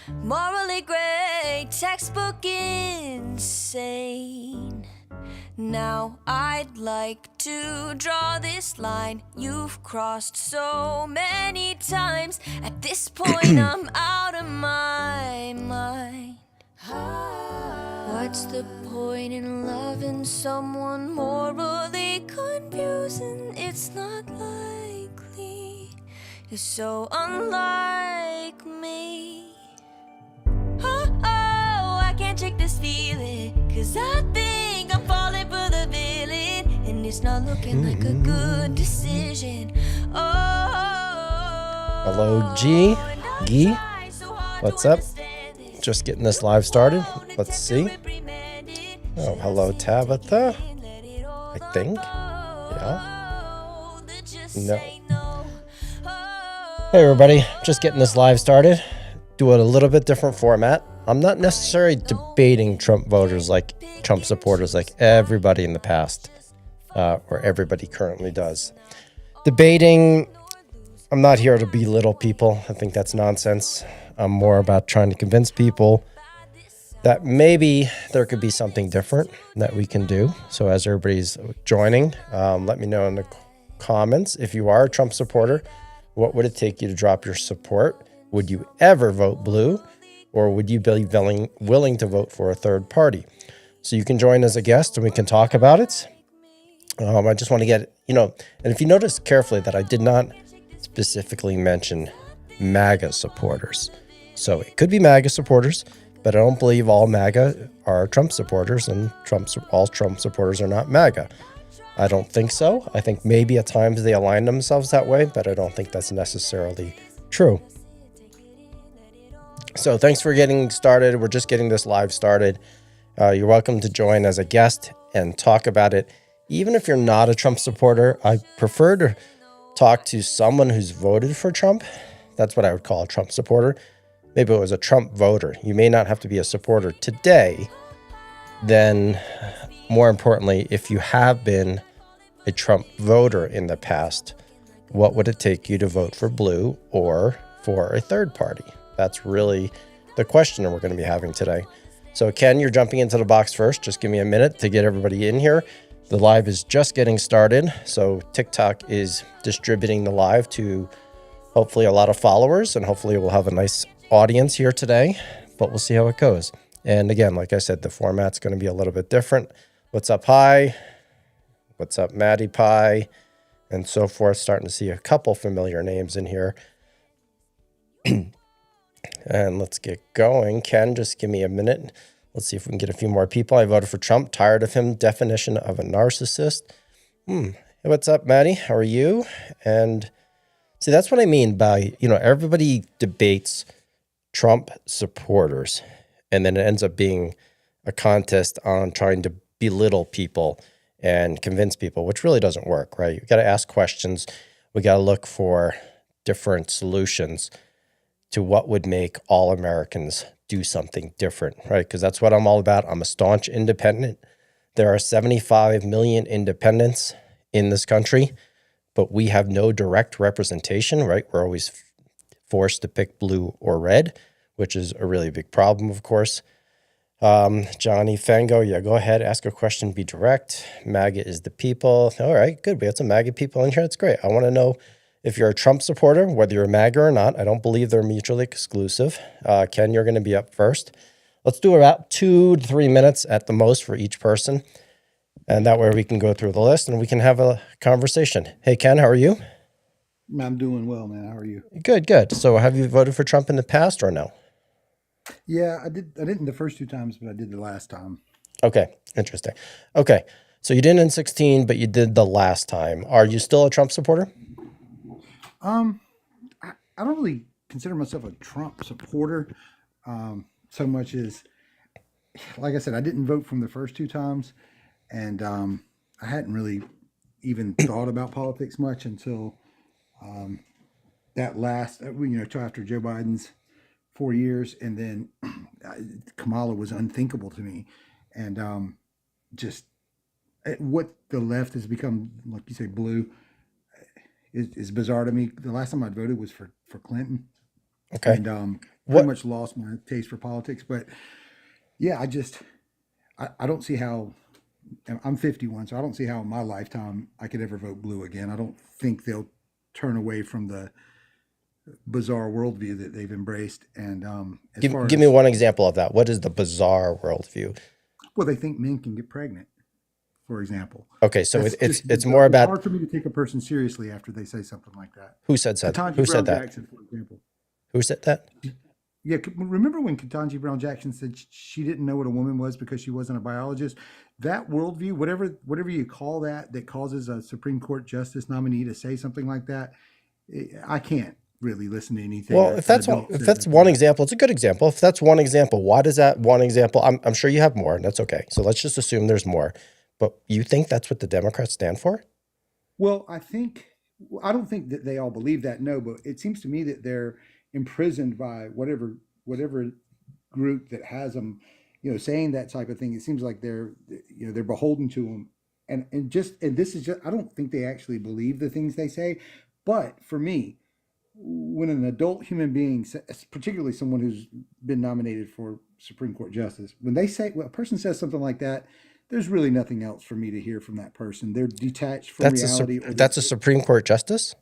Morally gray, textbook insane. Now I'd like to draw this line you've crossed so many times. At this point, I'm out of my mind. What's the point in loving someone morally confusing? It's not likely. You're so unlike me. I can't shake this feeling, 'cause I think I'm falling for the villain, and it's not looking like a good decision. Hello, Gee. What's up? Just getting this live started. Let's see. Oh, hello, Tabitha. I think. Yeah. No. Hey, everybody. Just getting this live started. Do it a little bit different format. I'm not necessarily debating Trump voters like Trump supporters like everybody in the past, or everybody currently does. Debating, I'm not here to belittle people. I think that's nonsense. I'm more about trying to convince people that maybe there could be something different that we can do. So as everybody's joining, let me know in the comments. If you are a Trump supporter, what would it take you to drop your support? Would you ever vote blue? Or would you be willing to vote for a third party? So you can join as a guest and we can talk about it. I just want to get, and if you notice carefully that I did not specifically mention MAGA supporters. So it could be MAGA supporters, but I don't believe all MAGA are Trump supporters, and all Trump supporters are not MAGA. I don't think so. I think maybe at times they align themselves that way, but I don't think that's necessarily true. So thanks for getting started. We're just getting this live started. You're welcome to join as a guest and talk about it. Even if you're not a Trump supporter, I prefer to talk to someone who's voted for Trump. That's what I would call a Trump supporter. Maybe it was a Trump voter. You may not have to be a supporter today. Then, more importantly, if you have been a Trump voter in the past, what would it take you to vote for blue or for a third party? That's really the question we're going to be having today. So Ken, you're jumping into the box first. Just give me a minute to get everybody in here. The live is just getting started. So TikTok is distributing the live to hopefully a lot of followers, and hopefully we'll have a nice audience here today, but we'll see how it goes. And again, like I said, the format's going to be a little bit different. What's up, Hi? What's up, Maddie Pie? And so forth. Starting to see a couple familiar names in here. And let's get going. Ken, just give me a minute. Let's see if we can get a few more people. I voted for Trump. Tired of him. Definition of a narcissist. Hey, what's up, Maddie? How are you? And see, that's what I mean by, everybody debates Trump supporters, and then it ends up being a contest on trying to belittle people and convince people, which really doesn't work, right? You got to ask questions. We got to look for different solutions to what would make all Americans do something different, right? Because that's what I'm all about. I'm a staunch independent. There are 75 million independents in this country, but we have no direct representation, right? We're always forced to pick blue or red, which is a really big problem, of course. Johnny Fango, yeah, go ahead, ask a question, be direct. MAGA is the people. All right, good. We got some MAGA people in here. That's great. I want to know if you're a Trump supporter, whether you're a MAGA or not. I don't believe they're mutually exclusive. Ken, you're going to be up first. Let's do about 2 to 3 minutes at the most for each person. And that way we can go through the list and we can have a conversation. Hey, Ken, how are you? I'm doing well, man. How are you? Good. So have you voted for Trump in the past or no? Yeah, I didn't the first 2 times, but I did the last time. Okay, interesting. Okay, so you didn't in 2016, but you did the last time. Are you still a Trump supporter? I don't really consider myself a Trump supporter, so much as, like I said, I didn't vote from the first 2 times, and I hadn't really even thought about politics much until that last, till after Joe Biden's 4 years, and then Kamala was unthinkable to me, and just what the left has become, like you say, blue, is bizarre to me. The last time I voted was for Clinton. Okay. and pretty What much lost my taste for politics. But yeah, I don't see how. I'm 51, so I don't see how in my lifetime I could ever vote blue again. I don't think they'll turn away from the bizarre worldview that they've embraced. And as far give me as, one example of that. What is the bizarre worldview? well, they think men can get pregnant, for example. Okay, so That's just it's bizarre. more It's about hard for me to take a person seriously after they say something like that. who said that? Who Ketanji said Brown that? Jackson, for example. Who said that? Yeah, remember when Ketanji Brown Jackson said she didn't know what a woman was because she wasn't a biologist? That worldview, whatever you call that, that causes a Supreme Court justice nominee to say something like that, I can't really listen to anything Well, an adult if says that's after one that. example, it's a good example. If that's one example, why does that one example? I'm sure you have more, and that's okay. So let's just assume there's more. But you think that's what the Democrats stand for? Well, I don't think that they all believe that, no, but it seems to me that they're imprisoned by whatever group that has them, saying that type of thing. It seems like they're beholden to them, and this is just, I don't think they actually believe the things they say. But for me, when an adult human being, particularly someone who's been nominated for Supreme Court justice, when a person says something like that, there's really nothing else for me to hear from that person. They're detached from reality. That's a Supreme Court justice?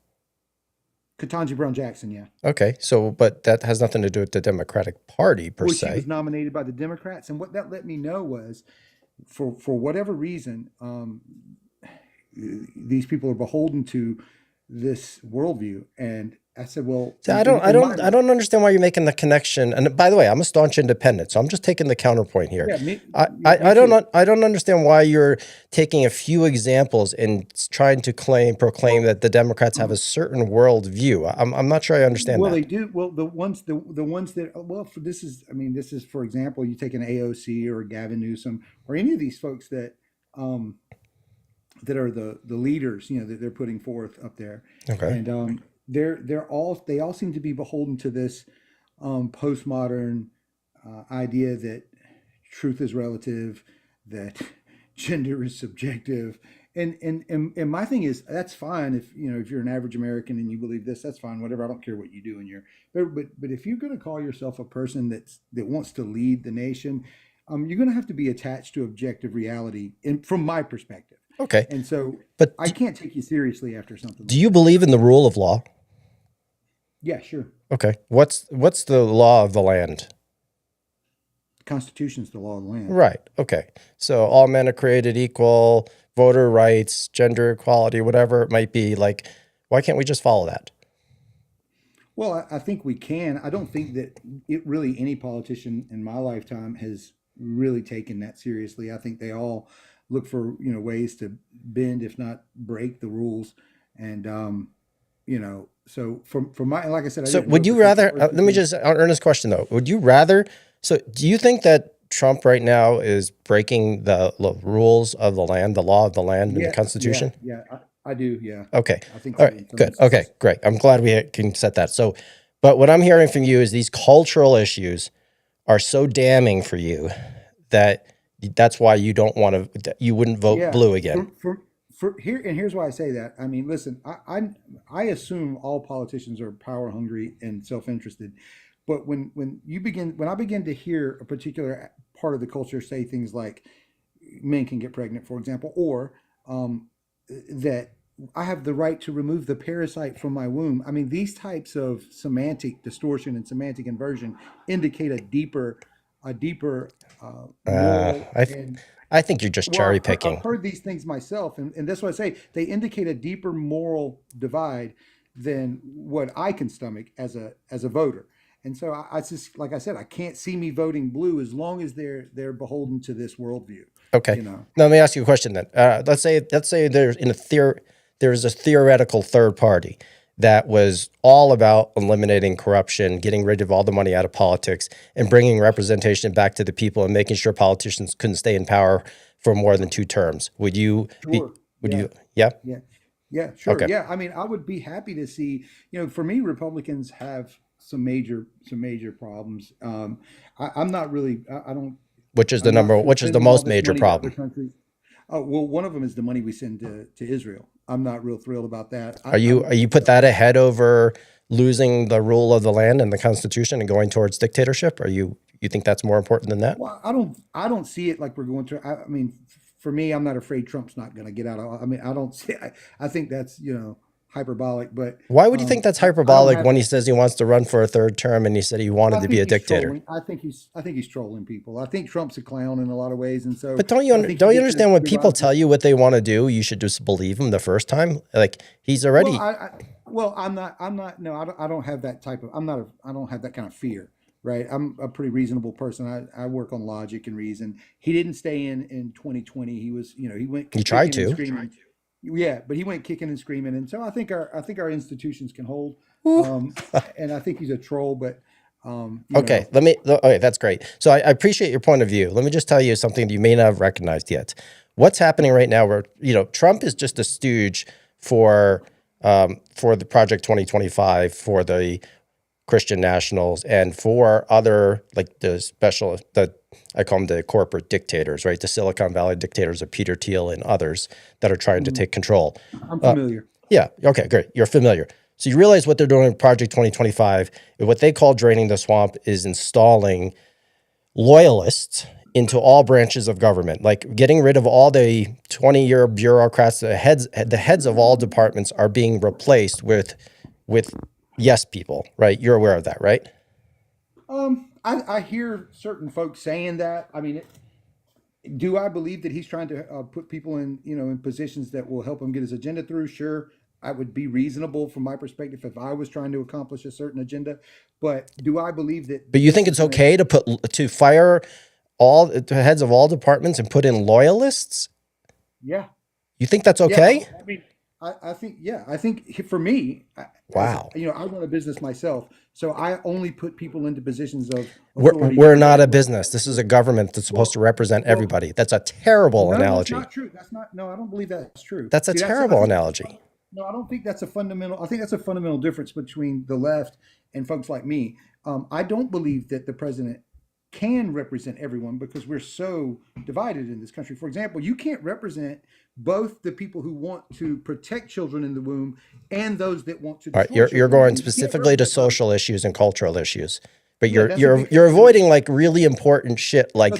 Ketanji Brown Jackson, yeah. Okay, so but that has nothing to do with the Democratic Party per Well, she was se. nominated by the Democrats, and what that let me know was, for whatever reason, these people are beholden to this worldview. And I said, well, See, in my I don't understand why you're making the connection. And by the way, I'm a staunch independent, so I'm just taking the counterpoint here. yeah, me too. I don't understand why you're taking a few examples and trying to proclaim that the Democrats have a certain worldview. I'm not sure I understand Well, that. they do. Well, the ones that, well, for this is, I mean, this is, for example, you take an AOC or a Gavin Newsom or any of these folks um, that are the leaders, that they're putting forth up there, Okay. and they all seem to be beholden to this postmodern idea that truth is relative, that gender is subjective, and my thing is, that's fine if if you're an average American and you believe this, that's fine, whatever. I don't care what you do in your, but if you're going to call yourself a person that wants to lead the nation, you're going to have to be attached to objective reality, from my perspective. Okay. And so But I can't take you seriously after something do like you that. believe in the rule of law? Yeah, sure. Okay. What's the law of the land? The Constitution's the law of the land. Right. Okay. So all men are created equal, voter rights, gender equality, whatever it might be. Like, why can't we just follow that? Well, I think we can. I don't think that any politician in my lifetime has really taken that seriously. I think they all look for ways to bend, if not break, the rules. And so from my, like I said, I So didn't would vote you for Trump the rather, first let me time. just earnest question though. Would you rather, so do you think that Trump right now is breaking the rules of the land, the law of the land and the Yeah, Constitution? I do. Yeah, Okay. I think All so in right. some Good. Okay. instances. Great. I'm glad we can set that. So, but what I'm hearing from you is these cultural issues are so damning for you that that's why you don't want to, you wouldn't vote Yeah, blue again. here's why I say that. I mean, listen, I assume all politicians are power hungry and self-interested, but when I begin to hear a particular part of the culture say things like men can get pregnant, for example, or that I have the right to remove the parasite from my womb. I mean, these types of semantic distortion and semantic inversion indicate a deeper moral I, and, I think you're just well, cherry I've picking. heard these things myself, and that's what I say. They indicate a deeper moral divide than what I can stomach as a voter. And so I just, like I said, I can't see me voting blue as long as they're beholden to this worldview. Okay. You know, Now let me ask you a question then. Let's say there's a theoretical third party that was all about eliminating corruption, getting rid of all the money out of politics, and bringing representation back to the people and making sure politicians couldn't stay in power for more than 2 terms. Would you be? sure, Would yeah, you? Yeah. yeah, yeah, sure, Okay. yeah. I mean, I would be happy to see. For me, Republicans have some major problems. I'm not really. I don't. Which is the I'm not number? for Which is the sending all most this major money to other problem? countries. Oh, well, one of them is the money we send to Israel. I'm not real thrilled about that. Are you put that ahead over losing the rule of the land and the Constitution and going towards dictatorship? You think that's more important than that? Well, I don't see it like we're going to. I mean, for me, I'm not afraid Trump's not going to get out. I mean, I don't see. I think that's hyperbolic. But Why would you think that's I don't hyperbolic have. when he says he wants to run for a third term and he said he wanted I to be think a he's dictator? trolling. I think he's trolling people. I think Trump's a clown in a lot of ways, and so But don't you I think he don't you gets understand when a people rise. tell you what they want to do, you should just believe them the first time? Like he's Well, already I'm not, no, I don't have that type of, I don't have that kind of fear, right? I'm a pretty reasonable person. I work on logic and reason. He didn't stay in 2020. He was, he went he tried kicking and to. screaming. Yeah, but he went kicking and screaming. And so I think our institutions can hold. And I think he's a troll, but, Okay, okay, that's great. So I appreciate your point of view. Let me just tell you something that you may not have recognized yet. What's happening right now, where Trump is just a stooge for the Project 2025, for the Christian nationals, and for other like I call them the corporate dictators, right? The Silicon Valley dictators of Peter Thiel and others that are trying to take control. I'm familiar. Yeah. Okay, great. You're familiar. So you realize what they're doing in Project 2025, and what they call draining the swamp is installing loyalists into all branches of government, like getting rid of all the 20-year bureaucrats. The heads of all departments are being replaced with yes people, right? You're aware of that, right? I hear certain folks saying that. I mean, do I believe that he's trying to put people in, in positions that will help him get his agenda through? Sure. I would be reasonable from my perspective if I was trying to accomplish a certain agenda. But do I believe that But you this think is it's going to, okay to fire all the heads of all departments and put in loyalists? yeah, You think that's yeah. okay? I mean, I think, yeah, I think for me, as Wow. I run a business myself, so I only put people into positions of We're, authority we're because not I a know. business. This is a government that's supposed to represent Well, everybody. That's a terrible no, that's analogy. not true. That's not. No, I don't believe that's true. That's a See, I terrible think that's analogy. no, I don't think that's a fundamental. I think that's a fundamental difference between the left and folks like me. I don't believe that the president can represent everyone because we're so divided in this country. For example, you can't represent both the people who want to protect children in the womb and those that want to All right, destroy you're children in the going womb. You can't specifically to represent both. social issues and cultural issues, but Yeah, that's a big you're issue. avoiding like really important shit. So Like,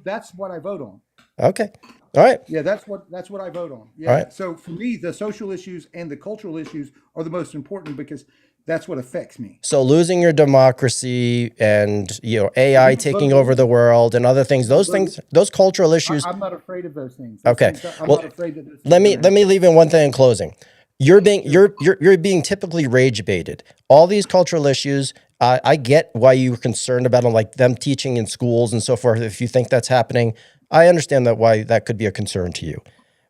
that's what I vote on. okay, all right, Yeah, that's what I vote on. all Yeah. right. So for me, the social issues and the cultural issues are the most important because that's what affects me. So losing your democracy and AI taking Those, over the world and other things, those, those cultural issues. I'm not afraid of those things. Those Okay, things, I'm well, not afraid that those let things are me going to let me happen. leave in one thing in closing. You're being Sure. you're being typically rage baited. All these cultural issues, I get why you're concerned about them, like them teaching in schools and so forth. If you think that's happening, I understand that why that could be a concern to you.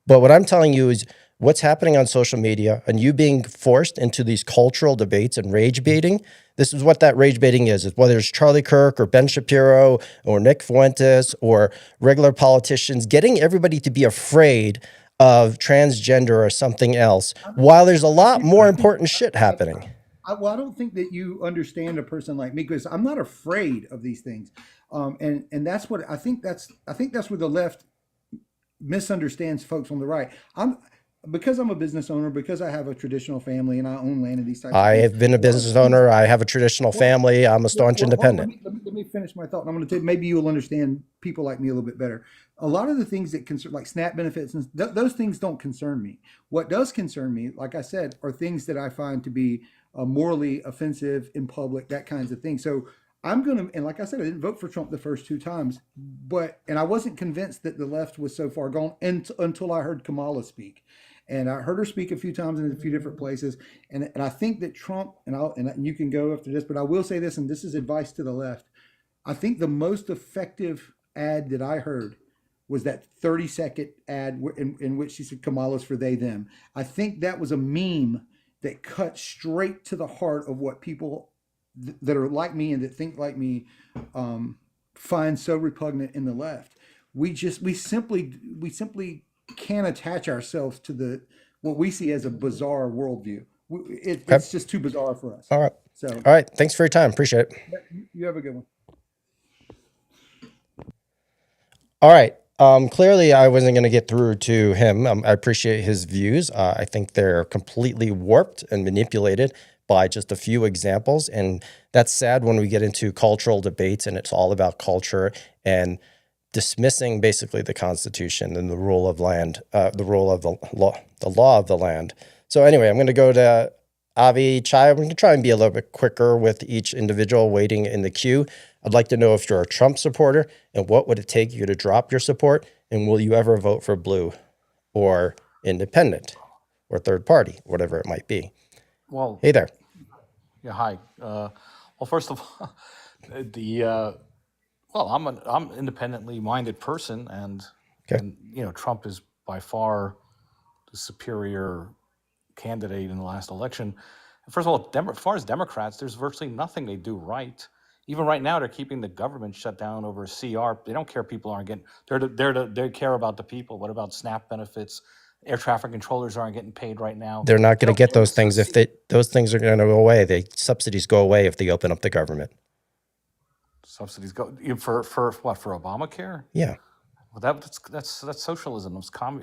But what I'm telling you is what's happening on social media and you being forced into these cultural debates and rage baiting. This is what that rage baiting is. It's whether it's Charlie Kirk or Ben Shapiro or Nick Fuentes or regular politicians, getting everybody to be afraid of transgender or something else, while there's a lot more I think important shit happening. well, I don't think that you understand a person like me because I'm not afraid of these things, and that's what I think. I think that's where the left misunderstands folks on the right. Because I'm a business owner, because I have a traditional family and I own land and these types of I things. have been a business owner. I have a traditional Well, family. I'm a staunch hold on, independent. let me finish my thought. And I'm going to tell you, maybe you'll understand people like me a little bit better. A lot of the things that concern, like SNAP benefits, and those things don't concern me. What does concern me, like I said, are things that I find to be morally offensive in public, that kinds of things. So I'm going to, and like I said, I didn't vote for Trump the first two times, and I wasn't convinced that the left was so far gone until I heard Kamala speak. And I heard her speak a few times in a few different places. And I think that Trump, and you can go after this, but I will say this, and this is advice to the left. I think the most effective ad that I heard was that 30-second ad in which she said Kamala's for they, them. I think that was a meme that cut straight to the heart of what people that are like me and that think like me find so repugnant in the left. We simply can't attach ourselves to what we see as a bizarre worldview. Okay. It's just too bizarre for us. All right. So All right. Thanks for your time. Appreciate it. you have a good one. All right. Clearly, I wasn't going to get through to him. I appreciate his views. I think they're completely warped and manipulated by just a few examples. And that's sad when we get into cultural debates and it's all about culture and dismissing basically the Constitution and the rule of land, the rule of the law of the land. So anyway, I'm going to go to Avi Chai. I'm going to try and be a little bit quicker with each individual waiting in the queue. I'd like to know if you're a Trump supporter and what would it take you to drop your support, and will you ever vote for blue or independent or third party, whatever it might be. Well, Hey there. yeah, hi. Well, first of all, I'm an independently minded person, and Okay. Trump is by far the superior candidate in the last election. First of all, as far as Democrats, there's virtually nothing they do right. Even right now, they're keeping the government shut down over CR. They don't care people aren't getting. They care about the people. What about SNAP benefits? Air traffic controllers aren't getting paid right now. They're not They going to don't get care. those things if those things are going to go away. The subsidies go away if they open up the government. Subsidies go for what, for Obamacare? Yeah. Well, that's socialism. It's we're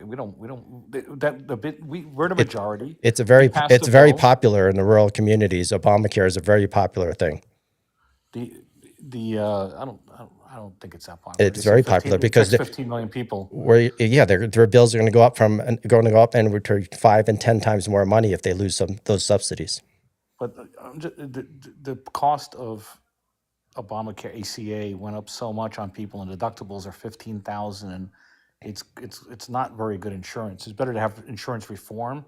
the majority. It's very passed it's the very bill. popular in the rural communities. Obamacare is a very popular thing. I don't think it's that popular. It's very popular because it affects 15 million people. their bills are going to go up and return 5 and 10 times more money if they lose those subsidies. But the cost of Obamacare ACA went up so much on people, and deductibles are 15,000, and it's not very good insurance. It's better to have insurance reform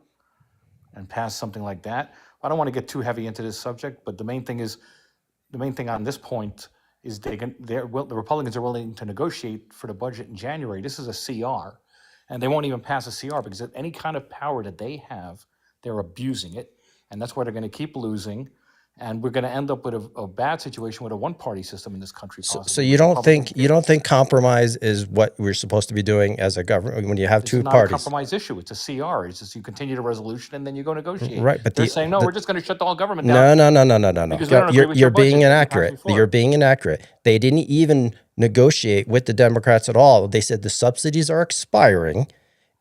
and pass something like that. I don't want to get too heavy into this subject, but the main thing on this point is the Republicans are willing to negotiate for the budget in January. This is a CR, and they won't even pass a CR because any kind of power that they have, they're abusing it, and that's why they're going to keep losing. And we're going to end up with a bad situation with a one-party system in this country. So you don't think compromise is what we're supposed to be doing as a government when you have It's two not a parties? compromise issue. It's a CR. It's just you continue the resolution and then you go negotiate. Right, but they're saying no, we're just going to shut the whole government down. No. Because they don't agree with You're your budget being that you inaccurate. passed before. You're being inaccurate. They didn't even negotiate with the Democrats at all. They said the subsidies are expiring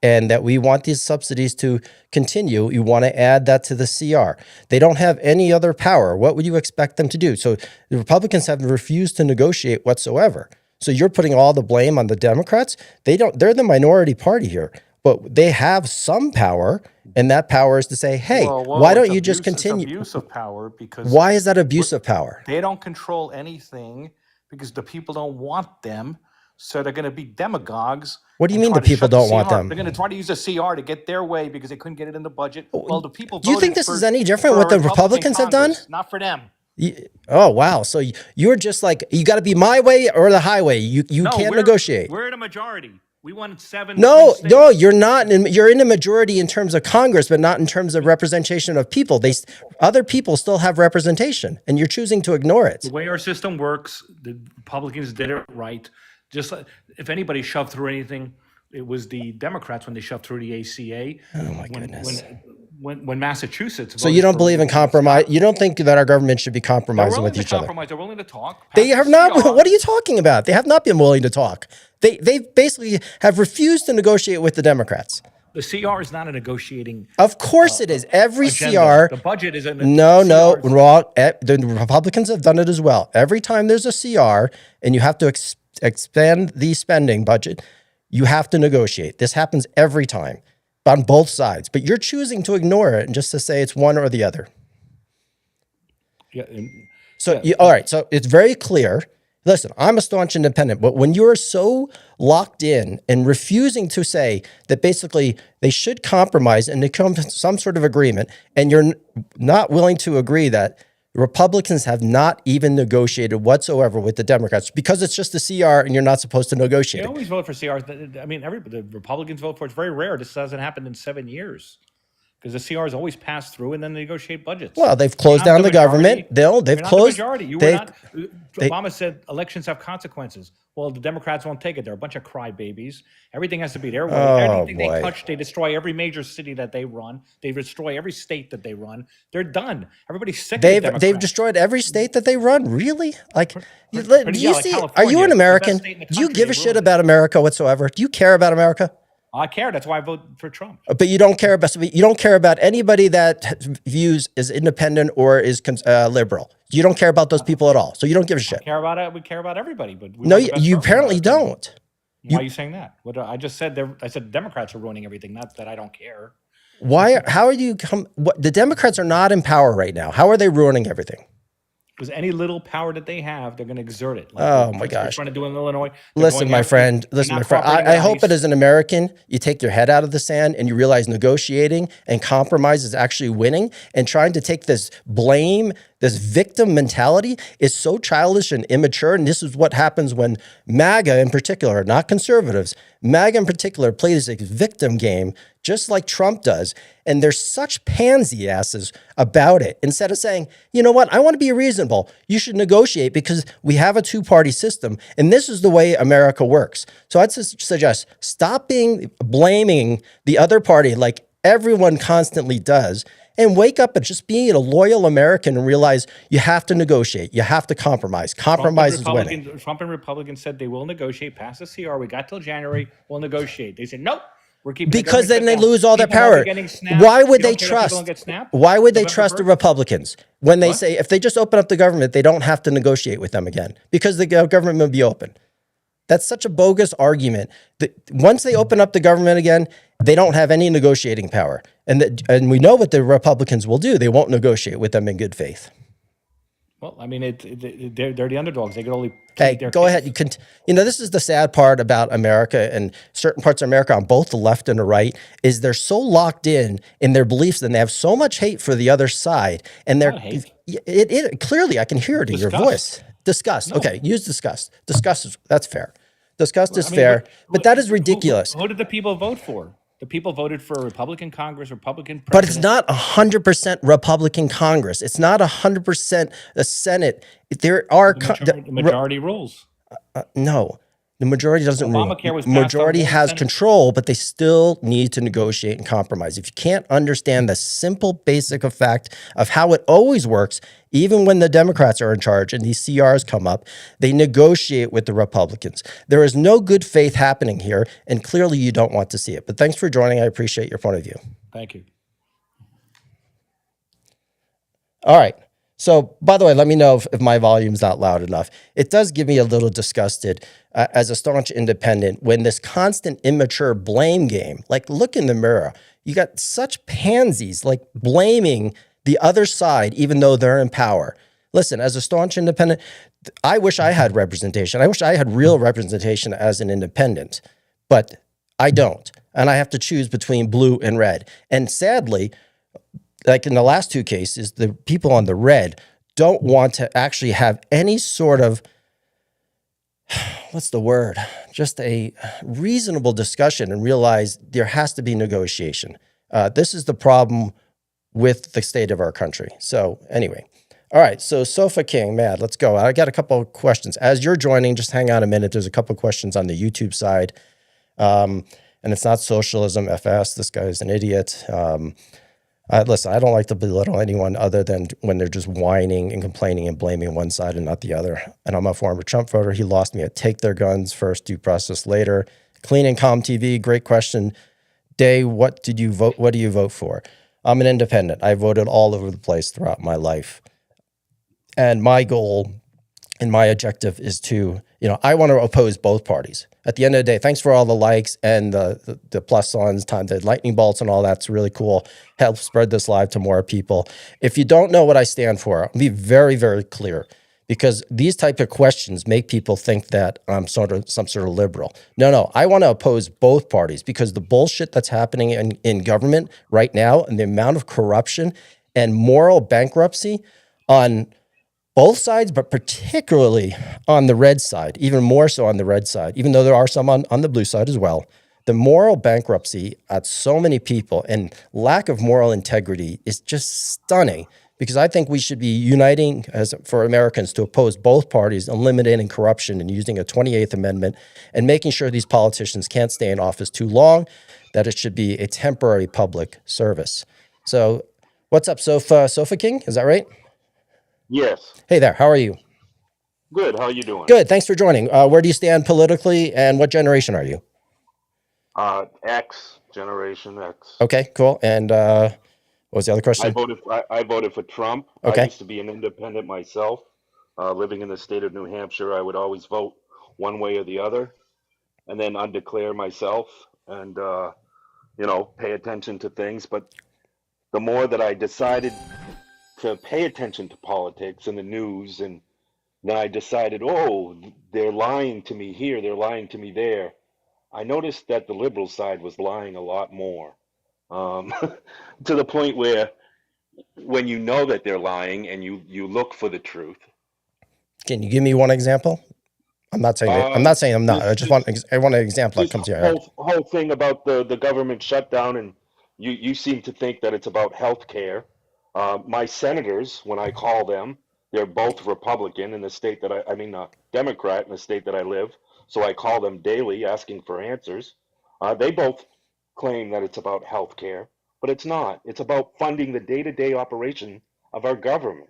and that we want these subsidies to continue. You want to add that to the CR. They don't have any other power. What would you expect them to do? So the Republicans have refused to negotiate whatsoever. So you're putting all the blame on the Democrats. They're the minority party here, but they have some power. And that power is to say, hey, Well, why don't it's you just abuse- continue? It's abuse of power because Why is that abuse of power? they don't control anything because the people don't want them. So they're going to be demagogues. What do you and mean try the to people shut the don't want CR. them? They're going to try to use a CR to get their way because they couldn't get it in the budget. Well, the people. Do you think voted this for- is any different for what the a Republican Republicans have done? Congress, Not for them. Oh, wow. So you're just like, you got to be my way or the highway. You No, can't we're- negotiate. We're in a majority. We wanted 7. No, swing no, states. you're not. You're in a majority in terms of Congress, but not in terms of representation of people. Other people still have representation, and you're choosing to ignore it. The way our system works, the Republicans did it right. Just like, if anybody shoved through anything, it was the Democrats when they shoved through the ACA. Oh my goodness. When Massachusetts. So you don't believe in compromise? You don't think that our government should be They're compromising willing with to each other? compromise. They're willing to talk. They pass have the not. CR. What are you talking about? They have not been willing to talk. They basically have refused to negotiate with the Democrats. The CR is not a negotiating Of course it is. Every agenda. CR. The budget is an No, CR. wrong. The Republicans have done it as well. Every time there's a CR and you have to expand the spending budget, you have to negotiate. This happens every time on both sides, but you're choosing to ignore it and just to say it's one or the other. Yeah, So, all right. So it's very clear. Listen, I'm a staunch independent, but when you're so locked in and refusing to say that basically they should compromise and they come to some sort of agreement, and you're not willing to agree that Republicans have not even negotiated whatsoever with the Democrats because it's just a CR and you're not supposed to negotiate. They always vote for CRs. I mean, the Republicans vote for it. It's very rare. This hasn't happened in 7 years because the CRs always pass through and then they negotiate budgets. Well, they've closed You're not down the government. They've You're not the closed. majority. You were They've, not. Obama said elections have consequences. Well, the Democrats won't take it. They're a bunch of crybabies. Everything has to be their way. Anything boy. they touch, they destroy every major city that they run. They destroy every state that they run. They're done. Everybody's sick of the they've Democrats. destroyed every state that they run. Really? Like, do you yeah, like see? Are California, you an the best American? state in the Do you country, give a they shit ruined it. about America whatsoever? Do you care about America? I care. That's why I vote for Trump. But you don't care about anybody that views is independent or is liberal. You don't care about those people at all. So you don't give a shit. Care about it. We care about everybody, but we No, want the best you person. apparently don't. Why are you saying that? What I just said, I said Democrats are ruining everything. Not that I don't care. Why? How are you? The Democrats are not in power right now. How are they ruining everything? Because any little power that they have, they're going to exert it. Oh, what my they're gosh. trying to do in Illinois. They're Listen, going my after- friend. they're Listen, not my friend. cooperating I with hope ICE. it as an American, you take your head out of the sand and you realize negotiating and compromise is actually winning. And trying to take this blame, this victim mentality is so childish and immature. And this is what happens when MAGA in particular, not conservatives, MAGA in particular plays a victim game just like Trump does. And they're such pansy asses about it. Instead of saying, you know what, I want to be reasonable. You should negotiate because we have a two-party system. And this is the way America works. So I'd suggest stop blaming the other party like everyone constantly does. And wake up and just being a loyal American and realize you have to negotiate. You have to compromise. Compromise is winning. Trump and Republicans said they will negotiate past the CR. We got till January. We'll negotiate. They said, nope. We're keeping the Because then government they shut down. lose all their People won't be power. getting snapped. Why would You they don't care if people don't trust? get snapped? Why would they November trust the 1st? Republicans when they What? say if they just open up the government, they don't have to negotiate with them again because the government will be open? That's such a bogus argument. Once they open up the government again, they don't have any negotiating power. And we know what the Republicans will do. They won't negotiate with them in good faith. Well, I mean, they're the underdogs. They could only Hey, plead their go case. ahead. This is the sad part about America and certain parts of America on both the left and the right is they're so locked in their beliefs and they have so much hate for the other side. And they're Not hate. it clearly I can hear it in your Disgust. voice. Disgust. Okay, use disgust. Disgust that's fair. Disgust is I mean, fair, but that is who- ridiculous. Who did the people vote for? The people voted for a Republican Congress, Republican president. But it's not 100% Republican Congress. It's not 100% the Senate. There are The majority rules. no. The majority doesn't rule. Obamacare was passed on Majority both has Senate- control, but they still need to negotiate and compromise. If you can't understand the simple basic of fact of how it always works, even when the Democrats are in charge and these CRs come up, they negotiate with the Republicans. There is no good faith happening here, and clearly you don't want to see it. But thanks for joining. I appreciate your point of view. Thank you. All right. So, by the way, let me know if my volume's not loud enough. It does give me a little disgusted as a staunch independent when this constant immature blame game, like look in the mirror, you got such pansies like blaming the other side, even though they're in power. Listen, as a staunch independent, I wish I had representation. I wish I had real representation as an independent, but I don't. And I have to choose between blue and red. And sadly, like in the last two cases, the people on the red don't want to actually have any sort of, what's the word? Just a reasonable discussion and realize there has to be negotiation. This is the problem with the state of our country. So anyway, all right. So Sofa King, Mad, let's go. I got a couple of questions. As you're joining, just hang on a minute. There's a couple of questions on the YouTube side. And it's not socialism, FS. This guy is an idiot. Listen, I don't like to belittle anyone other than when they're just whining and complaining and blaming one side and not the other. And I'm a former Trump voter. He lost me at take their guns first, due process later. Clean and Calm TV, great question. Day, what did you vote? What do you vote for? I'm an independent. I voted all over the place throughout my life. And my goal and my objective is to, I want to oppose both parties. At the end of the day, thanks for all the likes and the plus ons, the lightning bolts and all that's really cool. Help spread this live to more people. If you don't know what I stand for, I'll be very, very clear because these type of questions make people think that I'm some sort of liberal. No, I want to oppose both parties because the bullshit that's happening in government right now and the amount of corruption and moral bankruptcy on both sides, but particularly on the red side, even more so on the red side, even though there are some on the blue side as well. The moral bankruptcy at so many people and lack of moral integrity is just stunning because I think we should be uniting for Americans to oppose both parties, eliminating corruption and using a 28th Amendment and making sure these politicians can't stay in office too long, that it should be a temporary public service. So what's up, Sofa King? Is that right? Yes. Hey there, how are you? Good. How are you doing? Good, thanks for joining. Where do you stand politically and what generation are you? X, Generation X. Okay, cool. And what was the other question? I voted for Trump. Okay. I used to be an independent myself. Living in the state of New Hampshire, I would always vote one way or the other, and then undeclare myself, and pay attention to things. But the more that I decided to pay attention to politics and the news, and then I decided, oh, they're lying to me here, they're lying to me there. I noticed that the liberal side was lying a lot more, to the point where when you know that they're lying and you look for the truth. Can you give me one example? I'm not saying I'm not saying I'm not. I just want an example that This comes to your head. whole thing about the government shutdown, and you seem to think that it's about health care. My senators, when I call them, they're both Republican in the state that I mean, Democrat in the state that I live. So I call them daily asking for answers. They both claim that it's about health care, but it's not. It's about funding the day-to-day operation of our government.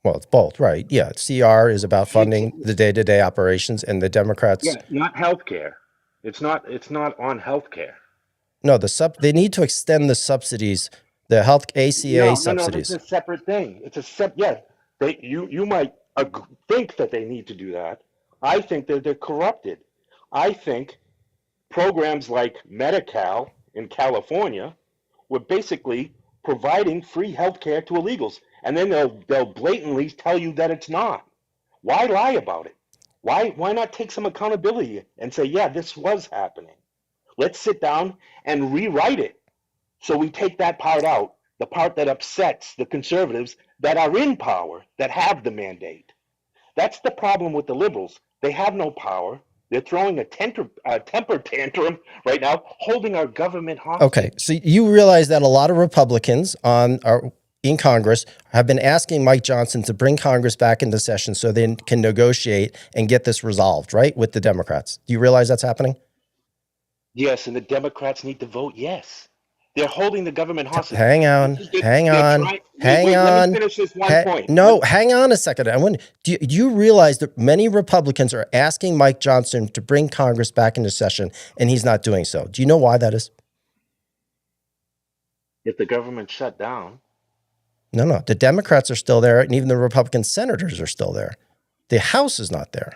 Well, it's both, right? Yeah, CR is about funding the day-to-day operations, and the Democrats. Yeah, not health care. It's not on health care. No, they need to extend the subsidies, the health ACA subsidies. It's a separate thing. You might think that they need to do that. I think that they're corrupted. I think programs like Medi-Cal in California were basically providing free health care to illegals, and then they'll blatantly tell you that it's not. Why lie about it? Why not take some accountability and say, yeah, this was happening. Let's sit down and rewrite it. So we take that part out, the part that upsets the conservatives that are in power, that have the mandate. That's the problem with the liberals. They have no power. They're throwing a temper tantrum right now, holding our government hostage. Okay, so you realize that a lot of Republicans in Congress have been asking Mike Johnson to bring Congress back into session so they can negotiate and get this resolved, right, with the Democrats. Do you realize that's happening? Yes, and the Democrats need to vote yes. They're holding the government hostage. Hang on. Let me finish this one point. No, hang on a second. Do you realize that many Republicans are asking Mike Johnson to bring Congress back into session, and he's not doing so? Do you know why that is? If the government shut down. No. The Democrats are still there, and even the Republican senators are still there. The House is not there.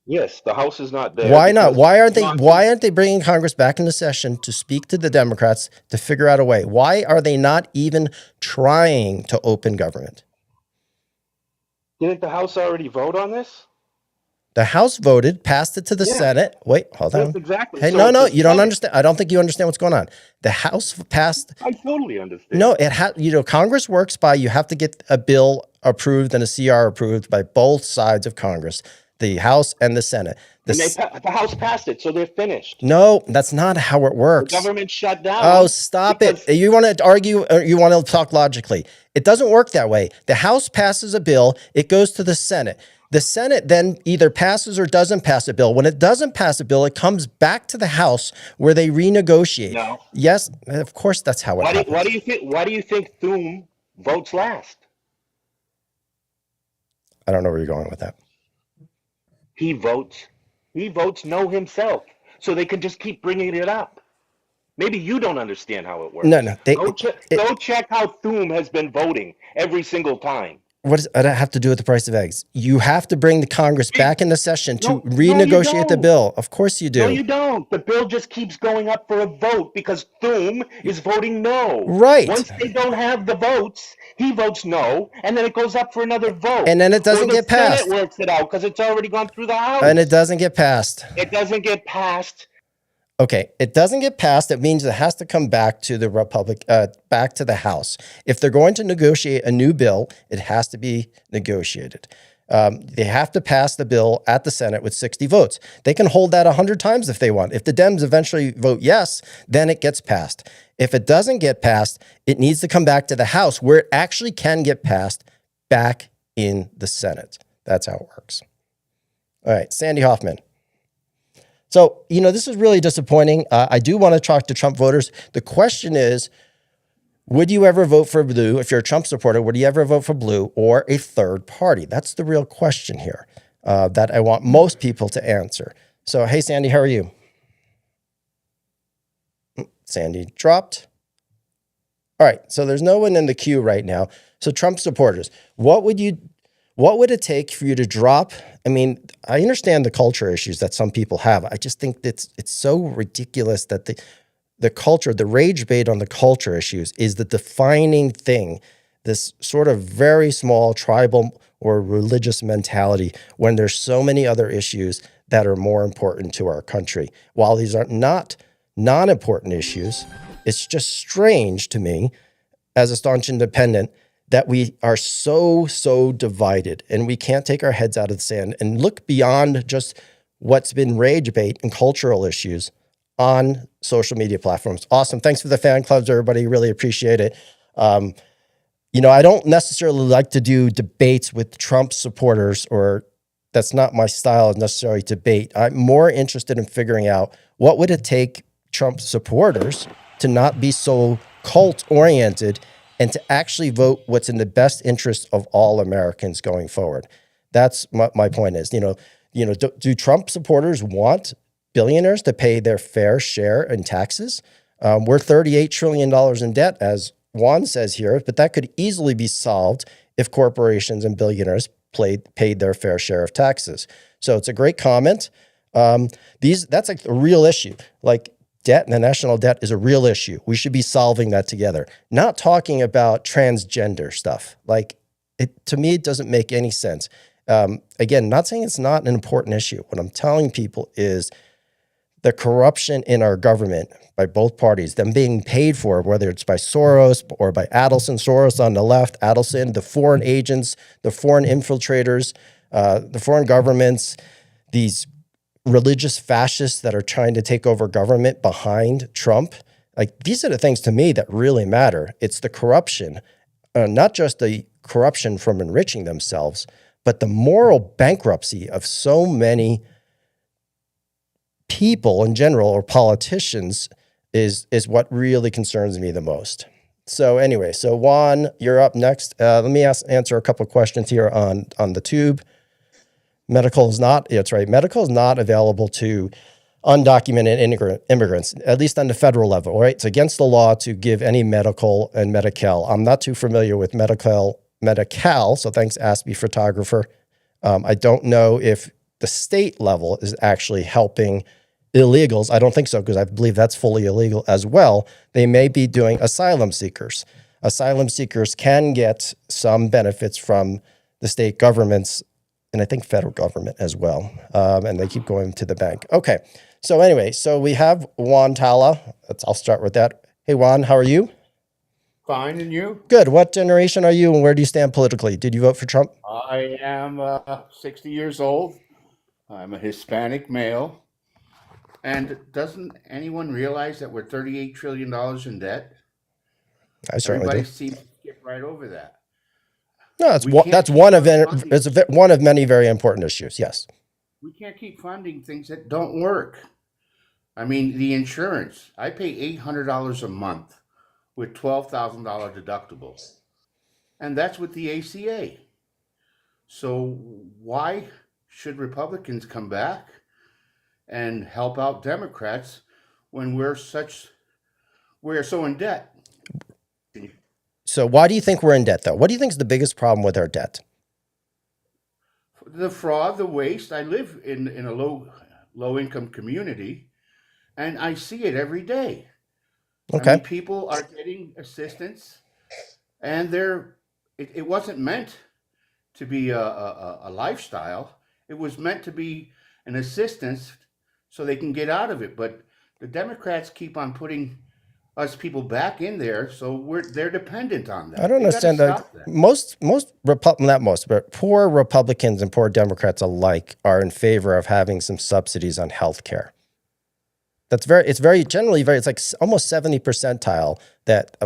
Yes, the House is not there. Why not? Why aren't they bringing Congress back into session to speak to the Democrats to figure out a way? Why are they not even trying to open government? Didn't the House already vote on this? The House voted, passed it to the Senate. Wait, hold on. Yes, exactly. Hey, So no, it's you don't understand. I don't think you understand what's going on. The House passed. I totally understand. No, it has. Congress works by you have to get a bill approved and a CR approved by both sides of Congress, the House and the Senate. The House passed it, so they're finished. No, that's not how it works. The government shut down. Oh, stop it. You want to argue or you want to talk logically. It doesn't work that way. The House passes a bill. It goes to the Senate. The Senate then either passes or doesn't pass a bill. When it doesn't pass a bill, it comes back to the House where they renegotiate. No. Yes, of course that's how it happens. Why do you think Thune votes last? I don't know where you're going with that. He votes no himself, so they can just keep bringing it up. Maybe you don't understand how it works. No. Go check how Thune has been voting every single time. What does that have to do with the price of eggs? You have to bring the Congress back into session to renegotiate the bill. Of course you do. No, you don't. The bill just keeps going up for a vote because Thune is voting no. Right. Once they don't have the votes, he votes no, and then it goes up for another vote. And then it doesn't get passed. The Senate works it out because it's already gone through the House. And it doesn't get passed. It doesn't get passed. Okay, it doesn't get passed. It means it has to come back to the back to the House. If they're going to negotiate a new bill, it has to be negotiated. They have to pass the bill at the Senate with 60 votes. They can hold that 100 times if they want. If the Dems eventually vote yes, then it gets passed. If it doesn't get passed, it needs to come back to the House where it actually can get passed back in the Senate. That's how it works. All right, Sandy Hoffman. So, this is really disappointing. I do want to talk to Trump voters. The question is, would you ever vote for blue? If you're a Trump supporter, would you ever vote for blue or a third party? That's the real question here that I want most people to answer. So, hey, Sandy, how are you? Sandy dropped. All right, so there's no one in the queue right now. So Trump supporters, what would it take for you to drop? I mean, I understand the culture issues that some people have. I just think it's so ridiculous that the culture, the rage bait on the culture issues is the defining thing, this sort of very small tribal or religious mentality when there's so many other issues that are more important to our country. While these are not non-important issues, it's just strange to me as a staunch independent that we are so divided and we can't take our heads out of the sand and look beyond just what's been rage bait and cultural issues on social media platforms. Awesome. Thanks for the fan clubs, everybody. Really appreciate it. I don't necessarily like to do debates with Trump supporters, or that's not my style of necessarily debate. I'm more interested in figuring out what would it take Trump supporters to not be so cult oriented and to actually vote what's in the best interest of all Americans going forward. That's my point is, do Trump supporters want billionaires to pay their fair share in taxes? We're $38 trillion in debt, as Juan says here, but that could easily be solved if corporations and billionaires paid their fair share of taxes. So it's a great comment. That's like a real issue. Like debt and the national debt is a real issue. We should be solving that together. Not talking about transgender stuff. To me, it doesn't make any sense. Again, not saying it's not an important issue. What I'm telling people is the corruption in our government by both parties, them being paid for, whether it's by Soros or by Adelson, Soros on the left, Adelson, the foreign agents, the foreign infiltrators, the foreign governments, these religious fascists that are trying to take over government behind Trump. These are the things to me that really matter. It's the corruption, not just the corruption from enriching themselves, but the moral bankruptcy of so many people in general, or politicians, is what really concerns me the most. So anyway, Juan, you're up next. Let me answer a couple of questions here on the tube. Medical is not available to undocumented immigrants, at least on the federal level, right? It's against the law to give any medical and Medi-Cal. I'm not too familiar with Medi-Cal, so thanks, Aspie Photographer. I don't know if the state level is actually helping illegals. I don't think so, because I believe that's fully illegal as well. They may be doing asylum seekers. Asylum seekers can get some benefits from the state governments, and I think federal government as well. And they keep going to the bank. Okay. So anyway, we have Juan Tala. I'll start with that. Hey, Juan, how are you? Fine, and you? Good. What generation are you, and where do you stand politically? Did you vote for Trump? I am 60 years old. I'm a Hispanic male. And doesn't anyone realize that we're $38 trillion in debt? I certainly Everybody do. seems to skip right over that. No, that's one of many very important issues. Yes. We can't keep funding things that don't work. I mean, the insurance. I pay $800 a month with $12,000 deductibles. And that's with the ACA. So why should Republicans come back and help out Democrats when we're so in debt? So why do you think we're in debt, though? What do you think is the biggest problem with our debt? The fraud, the waste. I live in a low income community, and I see it every day. Okay. I mean, people are getting assistance, and it wasn't meant to be a lifestyle. It was meant to be an assistance so they can get out of it. But the Democrats keep on putting us people back in there, so they're dependent on that. I don't understand that. Poor Republicans and poor Democrats alike are in favor of having some subsidies on health care. It's like almost 70 percentile that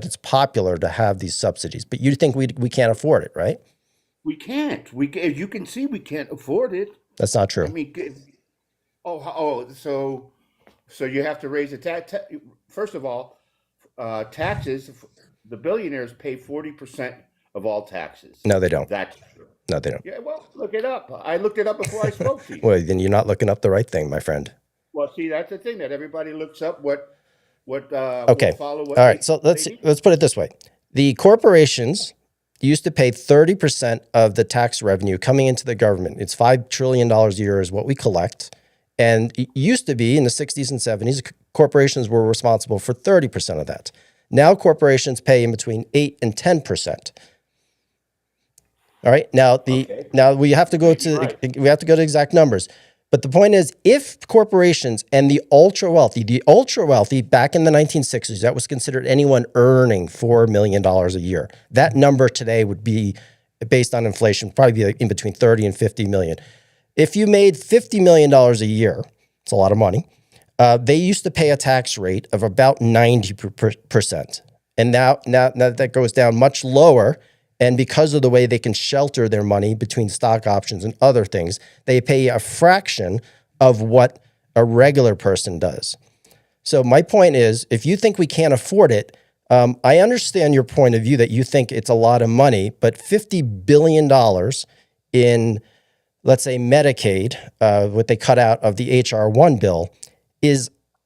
it's popular to have these subsidies. But you think we can't afford it, right? We can't. As you can see, we can't afford it. That's not true. I mean, so you have to raise the tax. First of all, taxes. The billionaires pay 40% of all taxes. No, they don't. That's true. No, they don't. Yeah, well, look it up. I looked it up before I spoke to you. Well, then you're not looking up the right thing, my friend. Well, see, that's the thing that everybody looks up what what Okay. will follow what All they, right. So they do. let's put it this way. The corporations used to pay 30% of the tax revenue coming into the government. It's $5 trillion a year is what we collect. And it used to be in the 60s and 70s, corporations were responsible for 30% of that. Now corporations pay in between 8 and 10%. All right. Now now we have to go to exact numbers. But the point is, if corporations and the ultra wealthy back in the 1960s, that was considered anyone earning $4 million a year. That number today would be, based on inflation, probably be like in between 30 and 50 million. If you made $50 million a year, it's a lot of money. They used to pay a tax rate of about 90%. And now that goes down much lower. And because of the way they can shelter their money between stock options and other things, they pay a fraction of what a regular person does. So my point is, if you think we can't afford it, I understand your point of view that you think it's a lot of money, but $50 billion in, let's say, Medicaid, what they cut out of the HR 1 bill,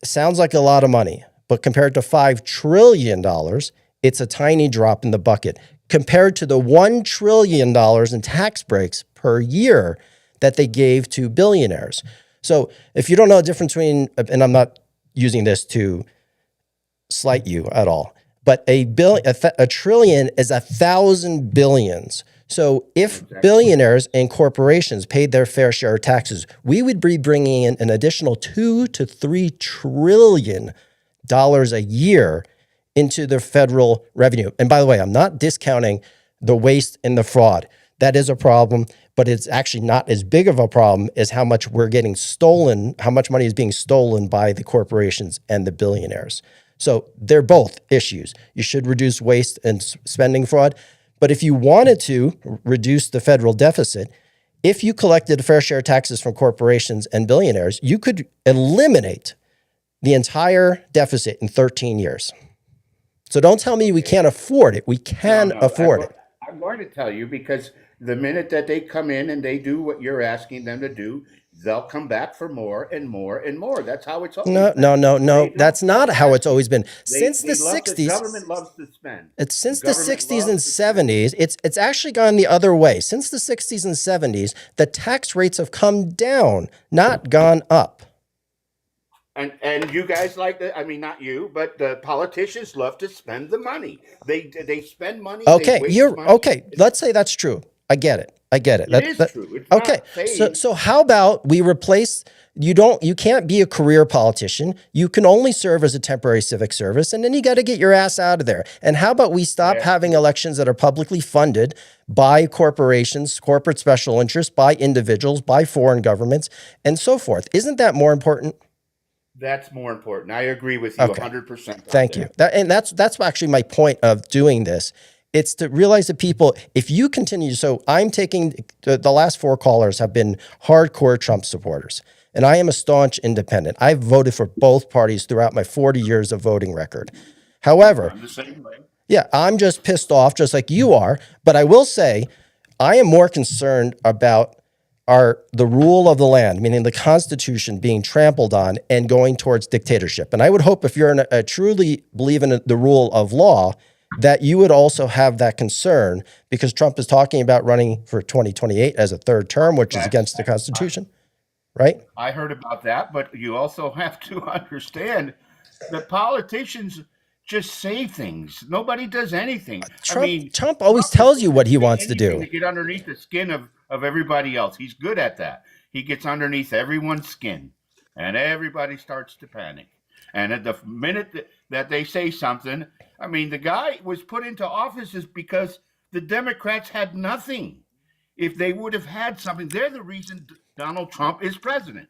sounds like a lot of money. But compared to $5 trillion, it's a tiny drop in the bucket. Compared to the $1 trillion in tax breaks per year that they gave to billionaires. So if you don't know the difference between, and I'm not using this to slight you at all, but a trillion is 1,000 billions. So if billionaires and corporations paid their fair share of taxes, we would be bringing in an additional $2 to $3 trillion a year into the federal revenue. And by the way, I'm not discounting the waste and the fraud. That is a problem, but it's actually not as big of a problem as how much we're getting stolen, how much money is being stolen by the corporations and the billionaires. So they're both issues. You should reduce waste and spending fraud. But if you wanted to reduce the federal deficit, if you collected a fair share of taxes from corporations and billionaires, you could eliminate the entire deficit in 13 years. So don't tell me we can't afford it. We can afford it. I'm going to tell you, because the minute that they come in and they do what you're asking them to do, they'll come back for more and more and more. That's how it's always been. No. That's not how it's always been. Since the The 60s, government loves to spend. it's since the Government 60s and loves to spend. 70s, it's actually gone the other way. Since the 60s and 70s, the tax rates have come down, not gone up. And you guys like that? I mean, not you, but the politicians love to spend the money. They spend money. Okay, they waste money. okay. Let's say that's true. I get it. It is true. It's Okay. not fake. So how about we replace you can't be a career politician. You can only serve as a temporary civic service, and then you got to get your ass out of there. And how about we stop having elections that are publicly funded by corporations, corporate special interests, by individuals, by foreign governments, and so forth? Isn't that more important? That's more important. I agree with you Okay. 100%. Thank you. That's actually my point of doing this. It's to realize that people, if you continue, so I'm taking, the last 4 callers have been hardcore Trump supporters, and I am a staunch independent. I've voted for both parties throughout my 40 years of voting record. However, I'm the same way. yeah, I'm just pissed off, just like you are. But I will say, I am more concerned about the rule of the land, meaning the Constitution being trampled on and going towards dictatorship. And I would hope if you're truly believe in the rule of law, that you would also have that concern, because Trump is talking about running for 2028 as a third term, which is against the Constitution, right? I heard about that, but you also have to understand that politicians just say things. Nobody does anything. Trump always tells you what he wants to do. To get underneath the skin of everybody else. He's good at that. He gets underneath everyone's skin, and everybody starts to panic. And at the minute that they say something, I mean, the guy was put into office is because the Democrats had nothing. If they would have had something, they're the reason Donald Trump is president.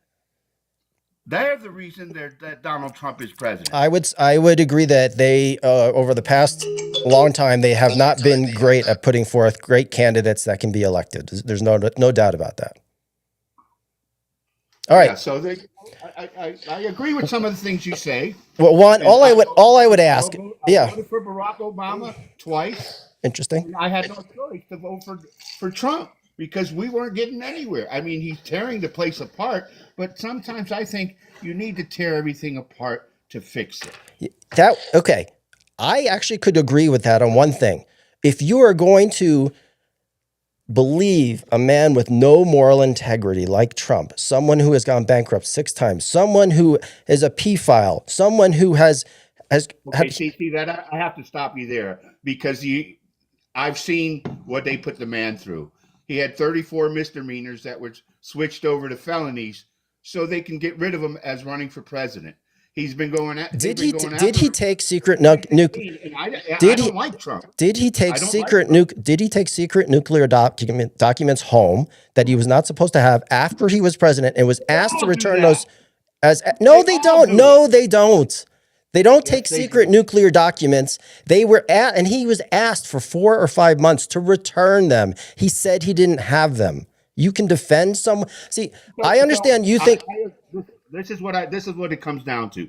They're the reason that Donald Trump is president. I would agree that they, over the past long time, they have not been great at putting forth great candidates that can be elected. There's no doubt about that. All right. Yeah, so I agree with some of the things you say. Well, all I would ask, I voted for Barack Obama twice. Interesting. I had no choice to vote for Trump because we weren't getting anywhere. I mean, he's tearing the place apart, but sometimes I think you need to tear everything apart to fix it. Okay. I actually could agree with that on one thing. If you are going to believe a man with no moral integrity like Trump, someone who has gone bankrupt 6 times, someone who is a pedophile, someone who has Okay, see that I have to stop you there because I've seen what they put the man through. He had 34 misdemeanors that were switched over to felonies so they can get rid of him as running for president. He's been going at. did Did he take secret nuke? I Did he don't like Trump. Did he take I don't secret like nuke? Did he take secret nuclear documents home that he was not supposed to have after he was president and was asked to all do return that. those? No, they all don't. do No, they don't. They don't take they secret do. nuclear documents. And he was asked for 4 or 5 months to return them. He said he didn't have them. You can defend someone. See, I understand you think. This is what it comes down to.